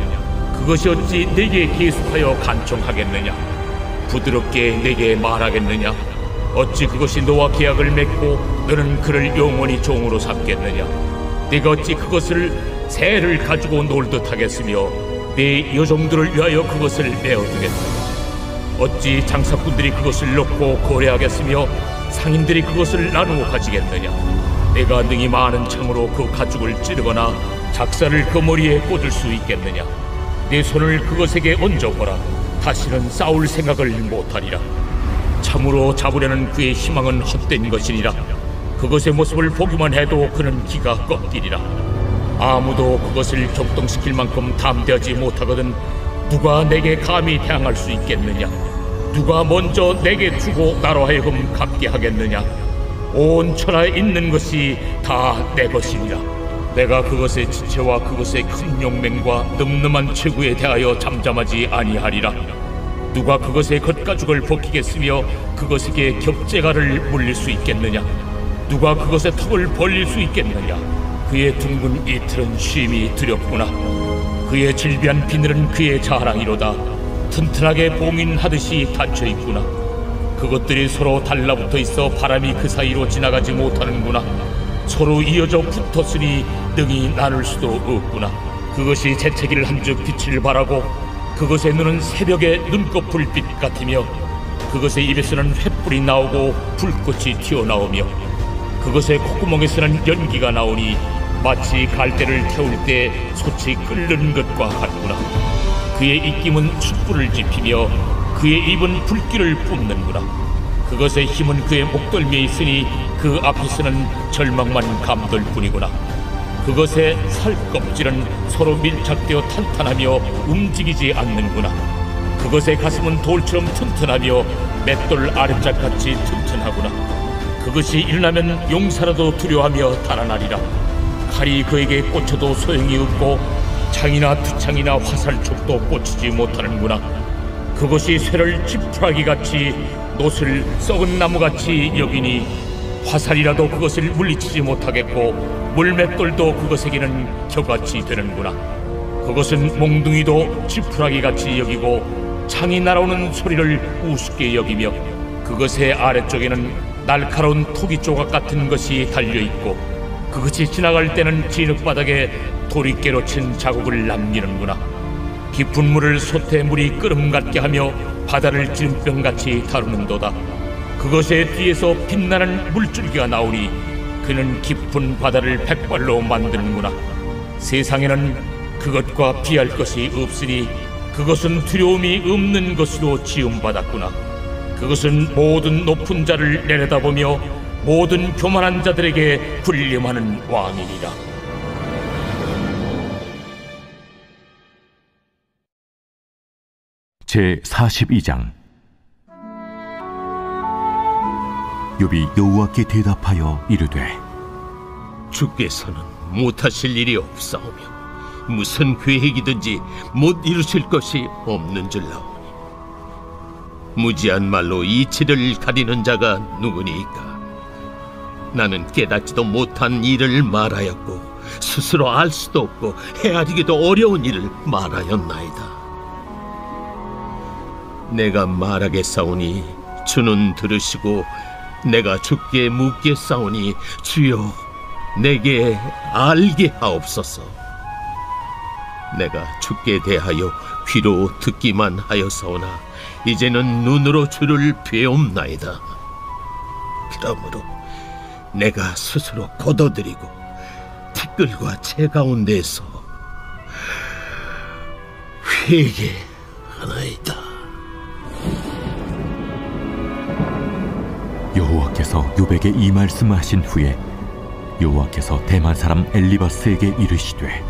그것이 어찌 네게 계속하여 간청하겠느냐? 부드럽게 네게 말하겠느냐? 어찌 그것이 너와 계약을 맺고 너는 그를 영원히 종으로 삼겠느냐? 네가 어찌 그것을 새를 가지고 놀듯 하겠으며 네 여종들을 위하여 그것을 내어두겠느냐? 어찌 장사꾼들이 그것을 놓고 거래하겠으며 상인들이 그것을 나누어 가지겠느냐? 내가 능히 많은 창으로 그 가죽을 찌르거나 작사를 그 머리에 꽂을 수 있겠느냐? 내 손을 그것에게 얹어보라. 다시는 싸울 생각을 못하리라. 참으로 잡으려는 그의 희망은 헛된 것이니라. 그것의 모습을 보기만 해도 그는 기가 꺾이리라. 아무도 그것을 격동시킬 만큼 담대하지 못하거든 누가 내게 감히 대항할 수 있겠느냐? 누가 먼저 내게 주고 나로 하여금 갚게 하겠느냐? 온 천하에 있는 것이 다 내 것이니라. 내가 그것의 지체와 그것의 큰 용맹과 늠름한 체구에 대하여 잠잠하지 아니하리라. 누가 그것의 겉가죽을 벗기겠으며 그것에게 겹재가를 물릴 수 있겠느냐? 누가 그것의 턱을 벌릴 수 있겠느냐? 그의 둥근 이틀은 쉼이 두렵구나. 그의 질비한 비늘은 그의 자랑이로다. 튼튼하게 봉인하듯이 닫혀있구나. 그것들이 서로 달라붙어 있어 바람이 그 사이로 지나가지 못하는구나. 서로 이어져 붙었으니 능히 나눌 수도 없구나. 그것이 재채기를 한즉 빛을 발하고 그것의 눈은 새벽의 눈꺼풀빛 같으며 그것의 입에서는 횃불이 나오고 불꽃이 튀어나오며 그것의 콧구멍에서는 연기가 나오니 마치 갈대를 태울 때 솥이 끓는 것과 같구나. 그의 입김은 촛불을 지피며 그의 입은 불길을 뿜는구나. 그것의 힘은 그의 목덜미에 있으니 그 앞에서는 절망만 감돌 뿐이구나. 그것의 살껍질은 서로 밀착되어 탄탄하며 움직이지 않는구나. 그것의 가슴은 돌처럼 튼튼하며 맷돌 아랫짝같이 튼튼하구나. 그것이 일어나면 용사라도 두려워하며 달아나리라. 칼이 그에게 꽂혀도 소용이 없고 창이나 투창이나 화살촉도 꽂히지 못하는구나. 그것이 쇠를 지푸라기같이 놋을 썩은 나무같이 여기니 화살이라도 그것을 물리치지 못하겠고 물맷돌도 그것에게는 겨같이 되는구나. 그것은 몽둥이도 지푸라기같이 여기고 창이 날아오는 소리를 우습게 여기며 그것의 아래쪽에는 날카로운 토기 조각 같은 것이 달려있고 그것이 지나갈 때는 진흙바닥에 도리깨로 친 자국을 남기는구나. 깊은 물을 솥에 물이 끓음 같게 하며 바다를 지름병같이 다루는도다. 그것의 뒤에서 빛나는 물줄기가 나오니 그는 깊은 바다를 백발로 만드는구나. 세상에는 그것과 비할 것이 없으니 그것은 두려움이 없는 것으로 지음받았구나. 그것은 모든 높은 자를 내려다보며 모든 교만한 자들에게 군림하는 왕이니라. 제42장. 욥이 여호와께 대답하여 이르되 주께서는 못하실 일이 없사오며 무슨 계획이든지 못 이루실 것이 없는 줄 나오니 무지한 말로 이치를 가리는 자가 누구니까? 나는 깨닫지도 못한 일을 말하였고 스스로 알 수도 없고 헤아리기도 어려운 일을 말하였나이다. 내가 말하겠사오니 주는 들으시고 내가 주께 묻겠사오니 주여 내게 알게 하옵소서. 내가 주께 대하여 귀로 듣기만 하였사오나 이제는 눈으로 주를 배옵나이다. 그러므로 내가 스스로 거둬들이고 티끌과 채 가운데서 회개하나이다. 여호와께서 욥에게 이 말씀하신 후에 여호와께서 대만 사람 엘리바스에게 이르시되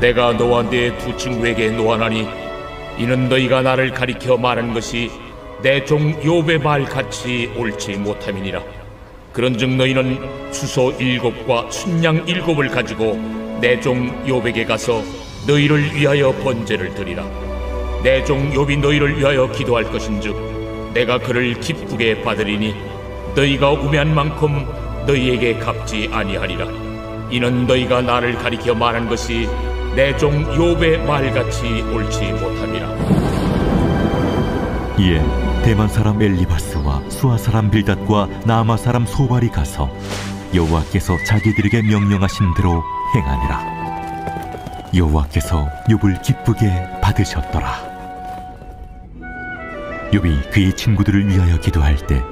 내가 너와 네 두 친구에게 노하나니 이는 너희가 나를 가리켜 말한 것이 내 종 욥의 말같이 옳지 못함이니라. 그런즉 너희는 수소 7과 순양 7을 가지고 내 종 욥에게 가서 너희를 위하여 번제를 드리라. 내 종 욥이 너희를 위하여 기도할 것인즉 내가 그를 기쁘게 받으리니 너희가 우매한 만큼 너희에게 갚지 아니하리라. 이는 너희가 나를 가리켜 말한 것이 내 종 욥의 말같이 옳지 못함이라. 이에 대만 사람 엘리바스와 수아 사람 빌닷과 나아마 사람 소발이 가서 여호와께서 자기들에게 명령하신 대로 행하니라. 여호와께서 욥을 기쁘게 받으셨더라. 욥이 그의 친구들을 위하여 기도할 때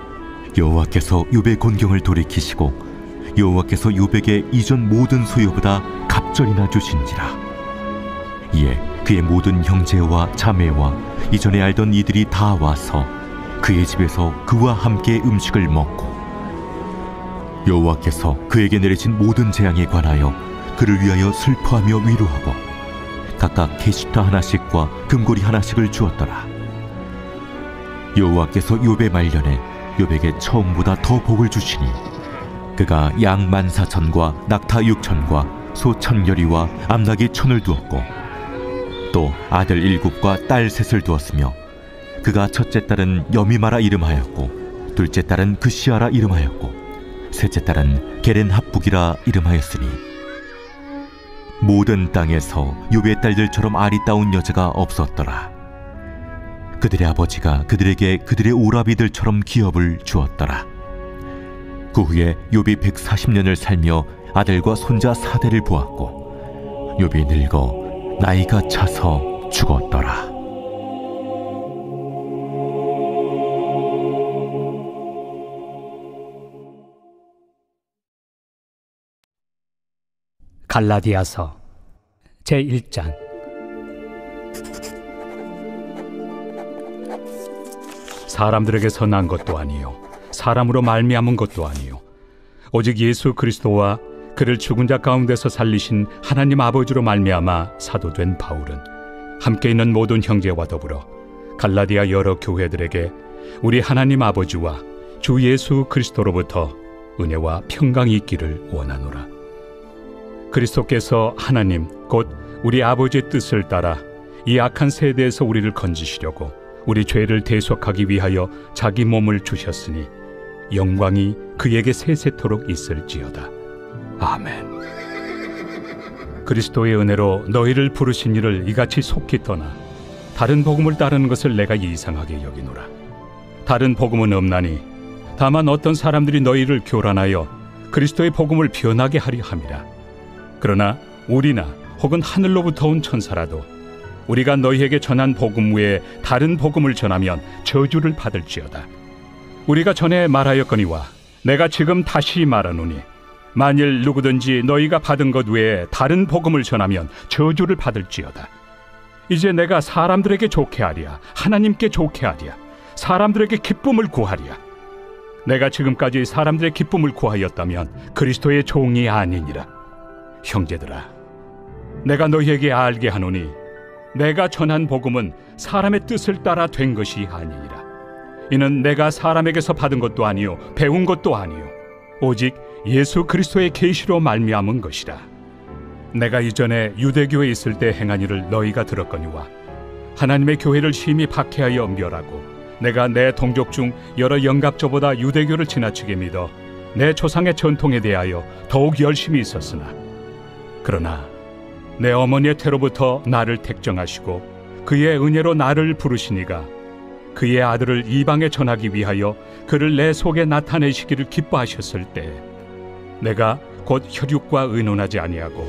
여호와께서 욥의 곤경을 돌이키시고 여호와께서 욥에게 이전 모든 소유보다 갑절이나 주신지라. 이에 그의 모든 형제와 자매와 이전에 알던 이들이 다 와서 그의 집에서 그와 함께 음식을 먹고 여호와께서 그에게 내리신 모든 재앙에 관하여 그를 위하여 슬퍼하며 위로하고 각각 게시타 하나씩과 금고리 하나씩을 주었더라. 여호와께서 욥의 말년에 욥에게 처음보다 더 복을 주시니 그가 양 14,000과 낙타 6,000과 소 1,000여리와 암낙이 1,000을 두었고 또 아들 7과 딸 3을 두었으며 그가 첫째 딸은 여미마라 이름하였고 둘째 딸은 그시아라 이름하였고 셋째 딸은 게렌합북이라 이름하였으니 모든 땅에서 욥의 딸들처럼 아리따운 여자가 없었더라. 그들의 아버지가 그들에게 그들의 오라비들처럼 기업을 주었더라. 그 후에 욥이 140년을 살며 아들과 손자 4대를 보았고 욥이 늙어 나이가 차서 죽었더라. 갈라디아서 제1장. 사람들에게서 난 것도 아니요 사람으로 말미암은 것도 아니요 오직 예수 그리스도와 그를 죽은 자 가운데서 살리신 하나님 아버지로 말미암아 사도된 바울은 함께 있는 모든 형제와 더불어 갈라디아 여러 교회들에게 우리 하나님 아버지와 주 예수 그리스도로부터 은혜와 평강이 있기를 원하노라. 그리스도께서 하나님 곧 우리 아버지의 뜻을 따라 이 악한 세대에서 우리를 건지시려고 우리 죄를 대속하기 위하여 자기 몸을 주셨으니 영광이 그에게 세세토록 있을지어다. 아멘. 그리스도의 은혜로 너희를 부르신 이를 이같이 속히 떠나 다른 복음을 따르는 것을 내가 이상하게 여기노라. 다른 복음은 없나니 다만 어떤 사람들이 너희를 교란하여 그리스도의 복음을 변하게 하려 함이라. 그러나 우리나 혹은 하늘로부터 온 천사라도 우리가 너희에게 전한 복음 외에 다른 복음을 전하면 저주를 받을지어다. 우리가 전에 말하였거니와 내가 지금 다시 말하노니 만일 누구든지 너희가 받은 것 외에 다른 복음을 전하면 저주를 받을지어다. 이제 내가 사람들에게 좋게 하랴 하나님께 좋게 하랴 사람들에게 기쁨을 구하랴. 내가 지금까지 사람들의 기쁨을 구하였다면 그리스도의 종이 아니니라. 형제들아, 내가 너희에게 알게 하노니 내가 전한 복음은 사람의 뜻을 따라 된 것이 아니니라. 이는 내가 사람에게서 받은 것도 아니요 배운 것도 아니요 오직 예수 그리스도의 계시로 말미암은 것이라. 내가 이전에 유대교에 있을 때 행한 일을 너희가 들었거니와 하나님의 교회를 심히 박해하여 멸하고 내가 내 동족 중 여러 영갑조보다 유대교를 지나치게 믿어 내 조상의 전통에 대하여 더욱 열심히 있었으나 그러나 내 어머니의 태로부터 나를 택정하시고 그의 은혜로 나를 부르시니가 그의 아들을 이방에 전하기 위하여 그를 내 속에 나타내시기를 기뻐하셨을 때 내가 곧 혈육과 의논하지 아니하고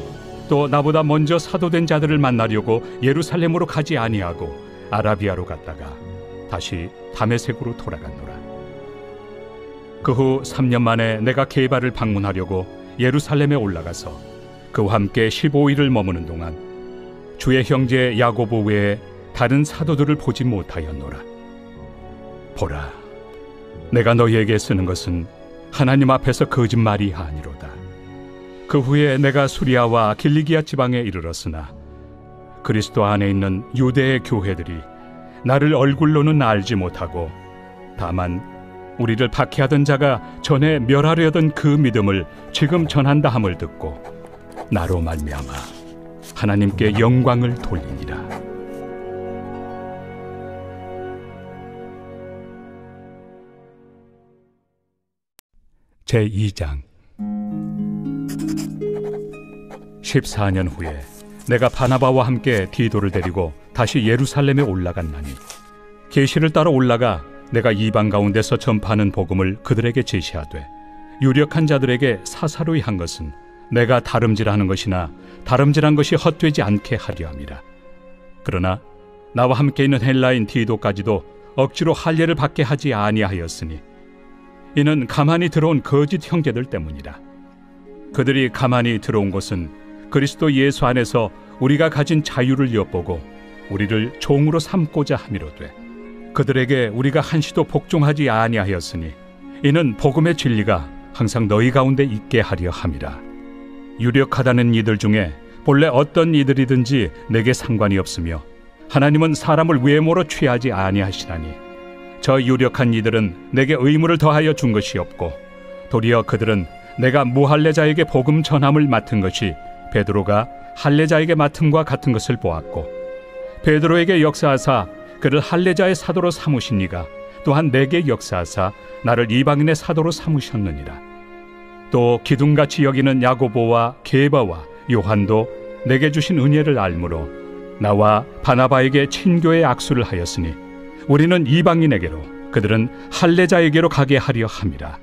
또 나보다 먼저 사도된 자들을 만나려고 예루살렘으로 가지 아니하고 아라비아로 갔다가 다시 다메섹으로 돌아갔노라. 그 후 3년 만에 내가 게바를 방문하려고 예루살렘에 올라가서 그와 함께 15일을 머무는 동안 주의 형제 야고보 외에 다른 사도들을 보지 못하였노라. 보라, 내가 너희에게 쓰는 것은 하나님 앞에서 거짓말이 아니로다. 그 후에 내가 수리아와 길리기아 지방에 이르렀으나 그리스도 안에 있는 유대의 교회들이 나를 얼굴로는 알지 못하고 다만 우리를 박해하던 자가 전에 멸하려던 그 믿음을 지금 전한다 함을 듣고 나로 말미암아 하나님께 영광을 돌리니라. 제2장. 14년 후에 내가 바나바와 함께 디도를 데리고 다시 예루살렘에 올라갔나니 계시를 따라 올라가 내가 이방 가운데서 전파하는 복음을 그들에게 제시하되 유력한 자들에게 사사로이 한 것은 내가 다름질하는 것이나 다름질한 것이 헛되지 않게 하려 함이라. 그러나 나와 함께 있는 헬라인 디도까지도 억지로 할례를 받게 하지 아니하였으니 이는 가만히 들어온 거짓 형제들 때문이라. 그들이 가만히 들어온 것은 그리스도 예수 안에서 우리가 가진 자유를 엿보고 우리를 종으로 삼고자 함이로되 그들에게 우리가 한시도 복종하지 아니하였으니 이는 복음의 진리가 항상 너희 가운데 있게 하려 함이라. 유력하다는 이들 중에 본래 어떤 이들이든지 내게 상관이 없으며 하나님은 사람을 외모로 취하지 아니하시나니 저 유력한 이들은 내게 의무를 더하여 준 것이 없고 도리어 그들은 내가 무할례자에게 복음 전함을 맡은 것이 베드로가 할례자에게 맡음과 같은 것을 보았고 베드로에게 역사하사 그를 할례자의 사도로 삼으신 이가 또한 내게 역사하사 나를 이방인의 사도로 삼으셨느니라. 또 기둥같이 여기는 야고보와 게바와 요한도 내게 주신 은혜를 알므로 나와 바나바에게 친교의 악수를 하였으니 우리는 이방인에게로 그들은 할례자에게로 가게 하려 함이라.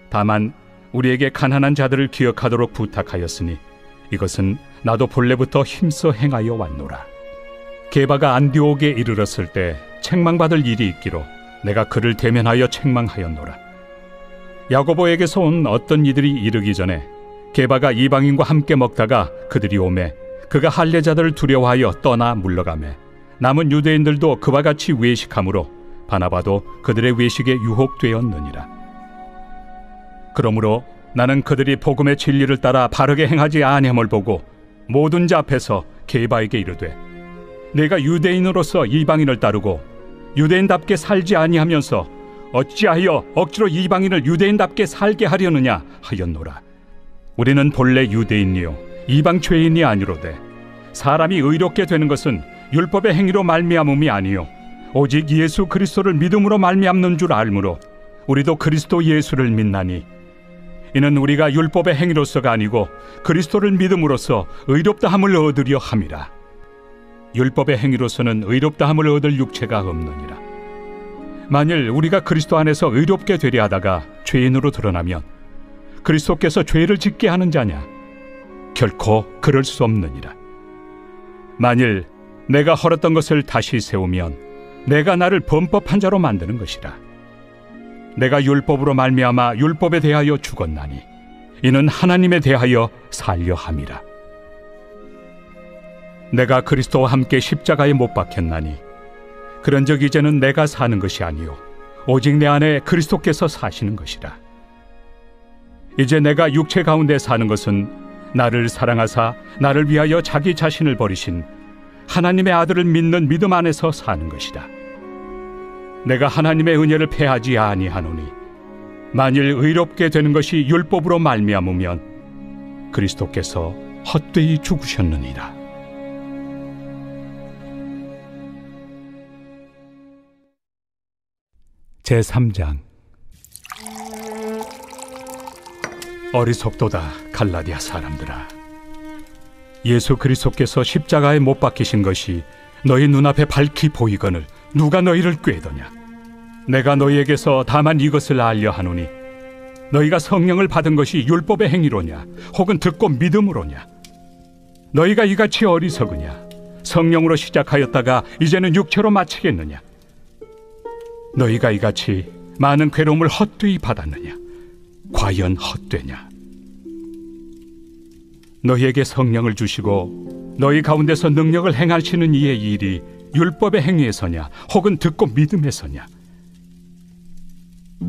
다만 우리에게 가난한 자들을 기억하도록 부탁하였으니 이것은 나도 본래부터 힘써 행하여 왔노라. 게바가 안디옥에 이르렀을 때 책망받을 일이 있기로 내가 그를 대면하여 책망하였노라. 야고보에게서 온 어떤 이들이 이르기 전에 게바가 이방인과 함께 먹다가 그들이 오매 그가 할례자들을 두려워하여 떠나 물러가매 남은 유대인들도 그와 같이 외식하므로 바나바도 그들의 외식에 유혹되었느니라. 그러므로 나는 그들이 복음의 진리를 따라 바르게 행하지 아니함을 보고 모든 자 앞에서 게바에게 이르되 내가 유대인으로서 이방인을 따르고 유대인답게 살지 아니하면서 어찌하여 억지로 이방인을 유대인답게 살게 하려느냐 하였노라. 우리는 본래 유대인이요 이방 죄인이 아니로되 사람이 의롭게 되는 것은 율법의 행위로 말미암음이 아니요 오직 예수 그리스도를 믿음으로 말미암는 줄 알므로 우리도 그리스도 예수를 믿나니 이는 우리가 율법의 행위로서가 아니고 그리스도를 믿음으로써 의롭다함을 얻으려 함이라. 율법의 행위로서는 의롭다함을 얻을 육체가 없느니라. 만일 우리가 그리스도 안에서 의롭게 되려 하다가 죄인으로 드러나면 그리스도께서 죄를 짓게 하는 자냐? 결코 그럴 수 없느니라. 만일 내가 헐었던 것을 다시 세우면 내가 나를 범법한 자로 만드는 것이라. 내가 율법으로 말미암아 율법에 대하여 죽었나니 이는 하나님에 대하여 살려 함이라. 내가 그리스도와 함께 십자가에 못 박혔나니 그런즉 이제는 내가 사는 것이 아니요 오직 내 안에 그리스도께서 사시는 것이라. 이제 내가 육체 가운데 사는 것은 나를 사랑하사 나를 위하여 자기 자신을 버리신 하나님의 아들을 믿는 믿음 안에서 사는 것이다. 내가 하나님의 은혜를 패하지 아니하노니 만일 의롭게 되는 것이 율법으로 말미암으면 그리스도께서 헛되이 죽으셨느니라. 제3장. 어리석도다 갈라디아 사람들아. 예수 그리스도께서 십자가에 못 박히신 것이 너희 눈앞에 밝히 보이거늘 누가 너희를 꾀더냐. 내가 너희에게서 다만 이것을 알려 하노니 너희가 성령을 받은 것이 율법의 행위로냐 혹은 듣고 믿음으로냐. 너희가 이같이 어리석으냐. 성령으로 시작하였다가 이제는 육체로 마치겠느냐. 너희가 이같이 많은 괴로움을 헛되이 받았느냐. 과연 헛되냐. 너희에게 성령을 주시고 너희 가운데서 능력을 행하시는 이의 일이 율법의 행위에서냐 혹은 듣고 믿음에서냐.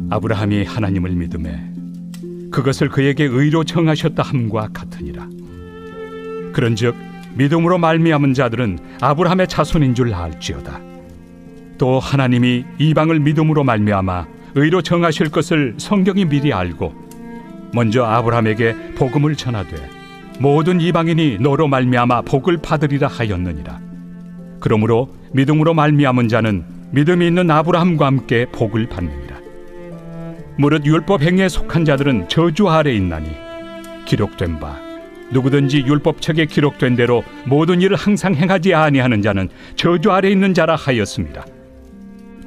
아브라함이 하나님을 믿음에 그것을 그에게 의로 정하셨다 함과 같으니라. 그런즉 믿음으로 말미암은 자들은 아브라함의 자손인 줄 알지어다. 또 하나님이 이방을 믿음으로 말미암아 의로 정하실 것을 성경이 미리 알고 먼저 아브라함에게 복음을 전하되 모든 이방인이 너로 말미암아 복을 받으리라 하였느니라. 그러므로 믿음으로 말미암은 자는 믿음이 있는 아브라함과 함께 복을 받느니라. 무릇 율법 행위에 속한 자들은 저주 아래 있나니 기록된 바 누구든지 율법책에 기록된 대로 모든 일을 항상 행하지 아니하는 자는 저주 아래 있는 자라 하였습니다.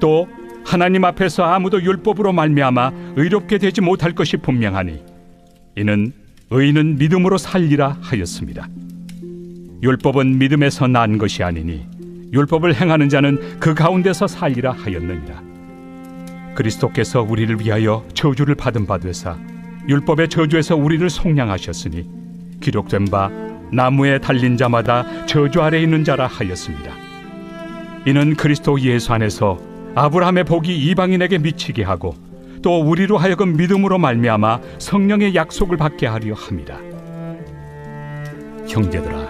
또 하나님 앞에서 아무도 율법으로 말미암아 의롭게 되지 못할 것이 분명하니 이는 의인은 믿음으로 살리라 하였습니다. 율법은 믿음에서 난 것이 아니니 율법을 행하는 자는 그 가운데서 살리라 하였느니라. 그리스도께서 우리를 위하여 저주를 받은 바 되사 율법의 저주에서 우리를 속량하셨으니 기록된 바 나무에 달린 자마다 저주 아래 있는 자라 하였습니다. 이는 그리스도 예수 안에서 아브라함의 복이 이방인에게 미치게 하고 또 우리로 하여금 믿음으로 말미암아 성령의 약속을 받게 하려 함이라. 형제들아,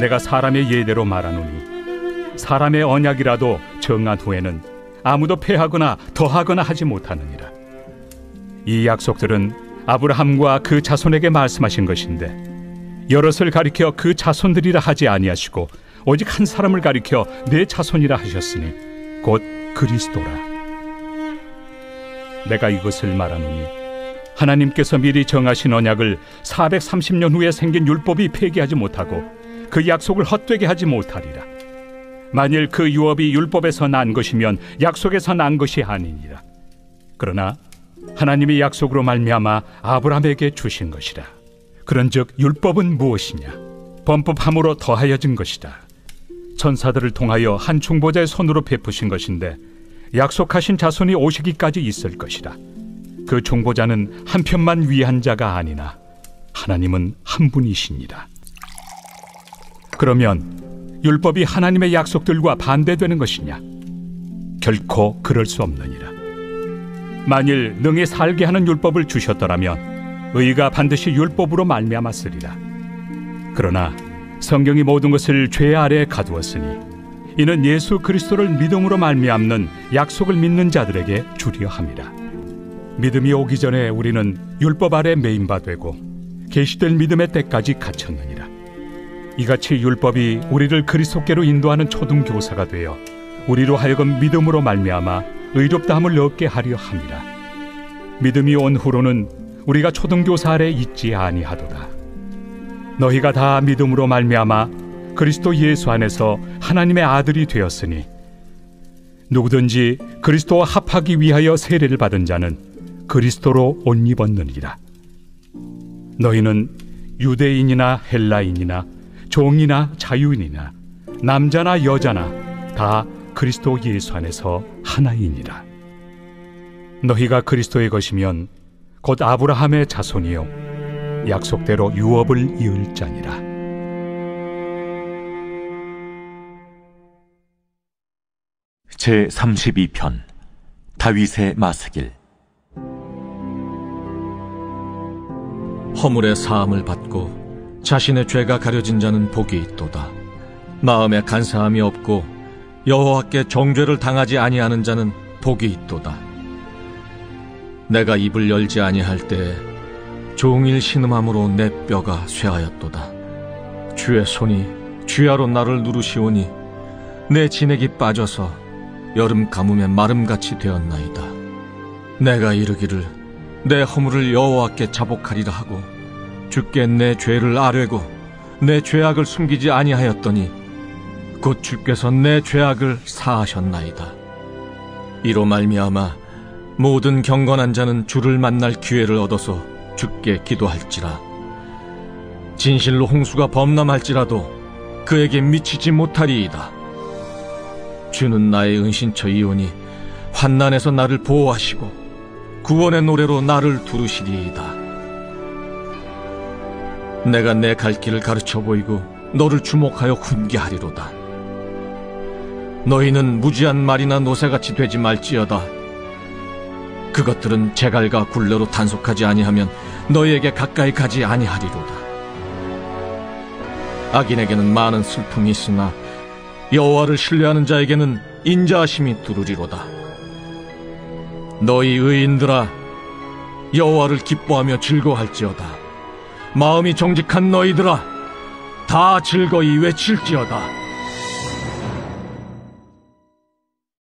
내가 사람의 예대로 말하노니 사람의 언약이라도 정한 후에는 아무도 폐하거나 더하거나 하지 못하느니라. 이 약속들은 아브라함과 그 자손에게 말씀하신 것인데 여럿을 가리켜 그 자손들이라 하지 아니하시고 오직 한 사람을 가리켜 내 자손이라 하셨으니 곧 그리스도라. 내가 이것을 말하노니 하나님께서 미리 정하신 언약을 430년 후에 생긴 율법이 폐기하지 못하고 그 약속을 헛되게 하지 못하리라. 만일 그 유업이 율법에서 난 것이면 약속에서 난 것이 아니니라. 그러나 하나님이 약속으로 말미암아 아브라함에게 주신 것이라. 그런즉 율법은 무엇이냐? 범법함으로 더하여진 것이다. 천사들을 통하여 한 중보자의 손으로 베푸신 것인데 약속하신 자손이 오시기까지 있을 것이라. 그 중보자는 한 편만 위한 자가 아니나 하나님은 한 분이시니라. 그러면 율법이 하나님의 약속들과 반대되는 것이냐? 결코 그럴 수 없느니라. 만일 능히 살게 하는 율법을 주셨더라면 의가 반드시 율법으로 말미암았으리라. 그러나 성경이 모든 것을 죄 아래에 가두었으니 이는 예수 그리스도를 믿음으로 말미암는 약속을 믿는 자들에게 주려 함이라. 믿음이 오기 전에 우리는 율법 아래 매인 바 되고 계시될 믿음의 때까지 갇혔느니라. 이같이 율법이 우리를 그리스도께로 인도하는 초등교사가 되어 우리로 하여금 믿음으로 말미암아 의롭다함을 얻게 하려 함이라. 믿음이 온 후로는 우리가 초등교사 아래 있지 아니하도다. 너희가 다 믿음으로 말미암아 그리스도 예수 안에서 하나님의 아들이 되었으니 누구든지 그리스도와 합하기 위하여 세례를 받은 자는 그리스도로 옷 입었느니라. 너희는 유대인이나 헬라인이나 종이나 자유인이나 남자나 여자나 다 그리스도 예수 안에서 하나이니라. 너희가 그리스도의 것이면 곧 아브라함의 자손이요 약속대로 유업을 이을 자니라. 제32편 다윗의 마스길. 허물의 사함을 받고 자신의 죄가 가려진 자는 복이 있도다. 마음에 간사함이 없고 여호와께 정죄를 당하지 아니하는 자는 복이 있도다. 내가 입을 열지 아니할 때에 종일 신음함으로 내 뼈가 쇠하였도다. 주의 손이 쥐하로 나를 누르시오니 내 진액이 빠져서 여름 가뭄에 마름같이 되었나이다. 내가 이르기를 내 허물을 여호와께 자복하리라 하고 주께 내 죄를 아뢰고 내 죄악을 숨기지 아니하였더니 곧 주께서 내 죄악을 사하셨나이다. 이로 말미암아 모든 경건한 자는 주를 만날 기회를 얻어서 주께 기도할지라. 진실로 홍수가 범람할지라도 그에게 미치지 못하리이다. 주는 나의 은신처이오니 환난에서 나를 보호하시고 구원의 노래로 나를 두르시리이다. 내가 내 갈 길을 가르쳐 보이고 너를 주목하여 훈계하리로다. 너희는 무지한 말이나 노새같이 되지 말지어다. 그것들은 제갈과 굴레로 단속하지 아니하면 너희에게 가까이 가지 아니하리로다. 악인에게는 많은 슬픔이 있으나 여호와를 신뢰하는 자에게는 인자하심이 두루리로다. 너희 의인들아, 여호와를 기뻐하며 즐거워할지어다. 마음이 정직한 너희들아, 다 즐거이 외칠지어다.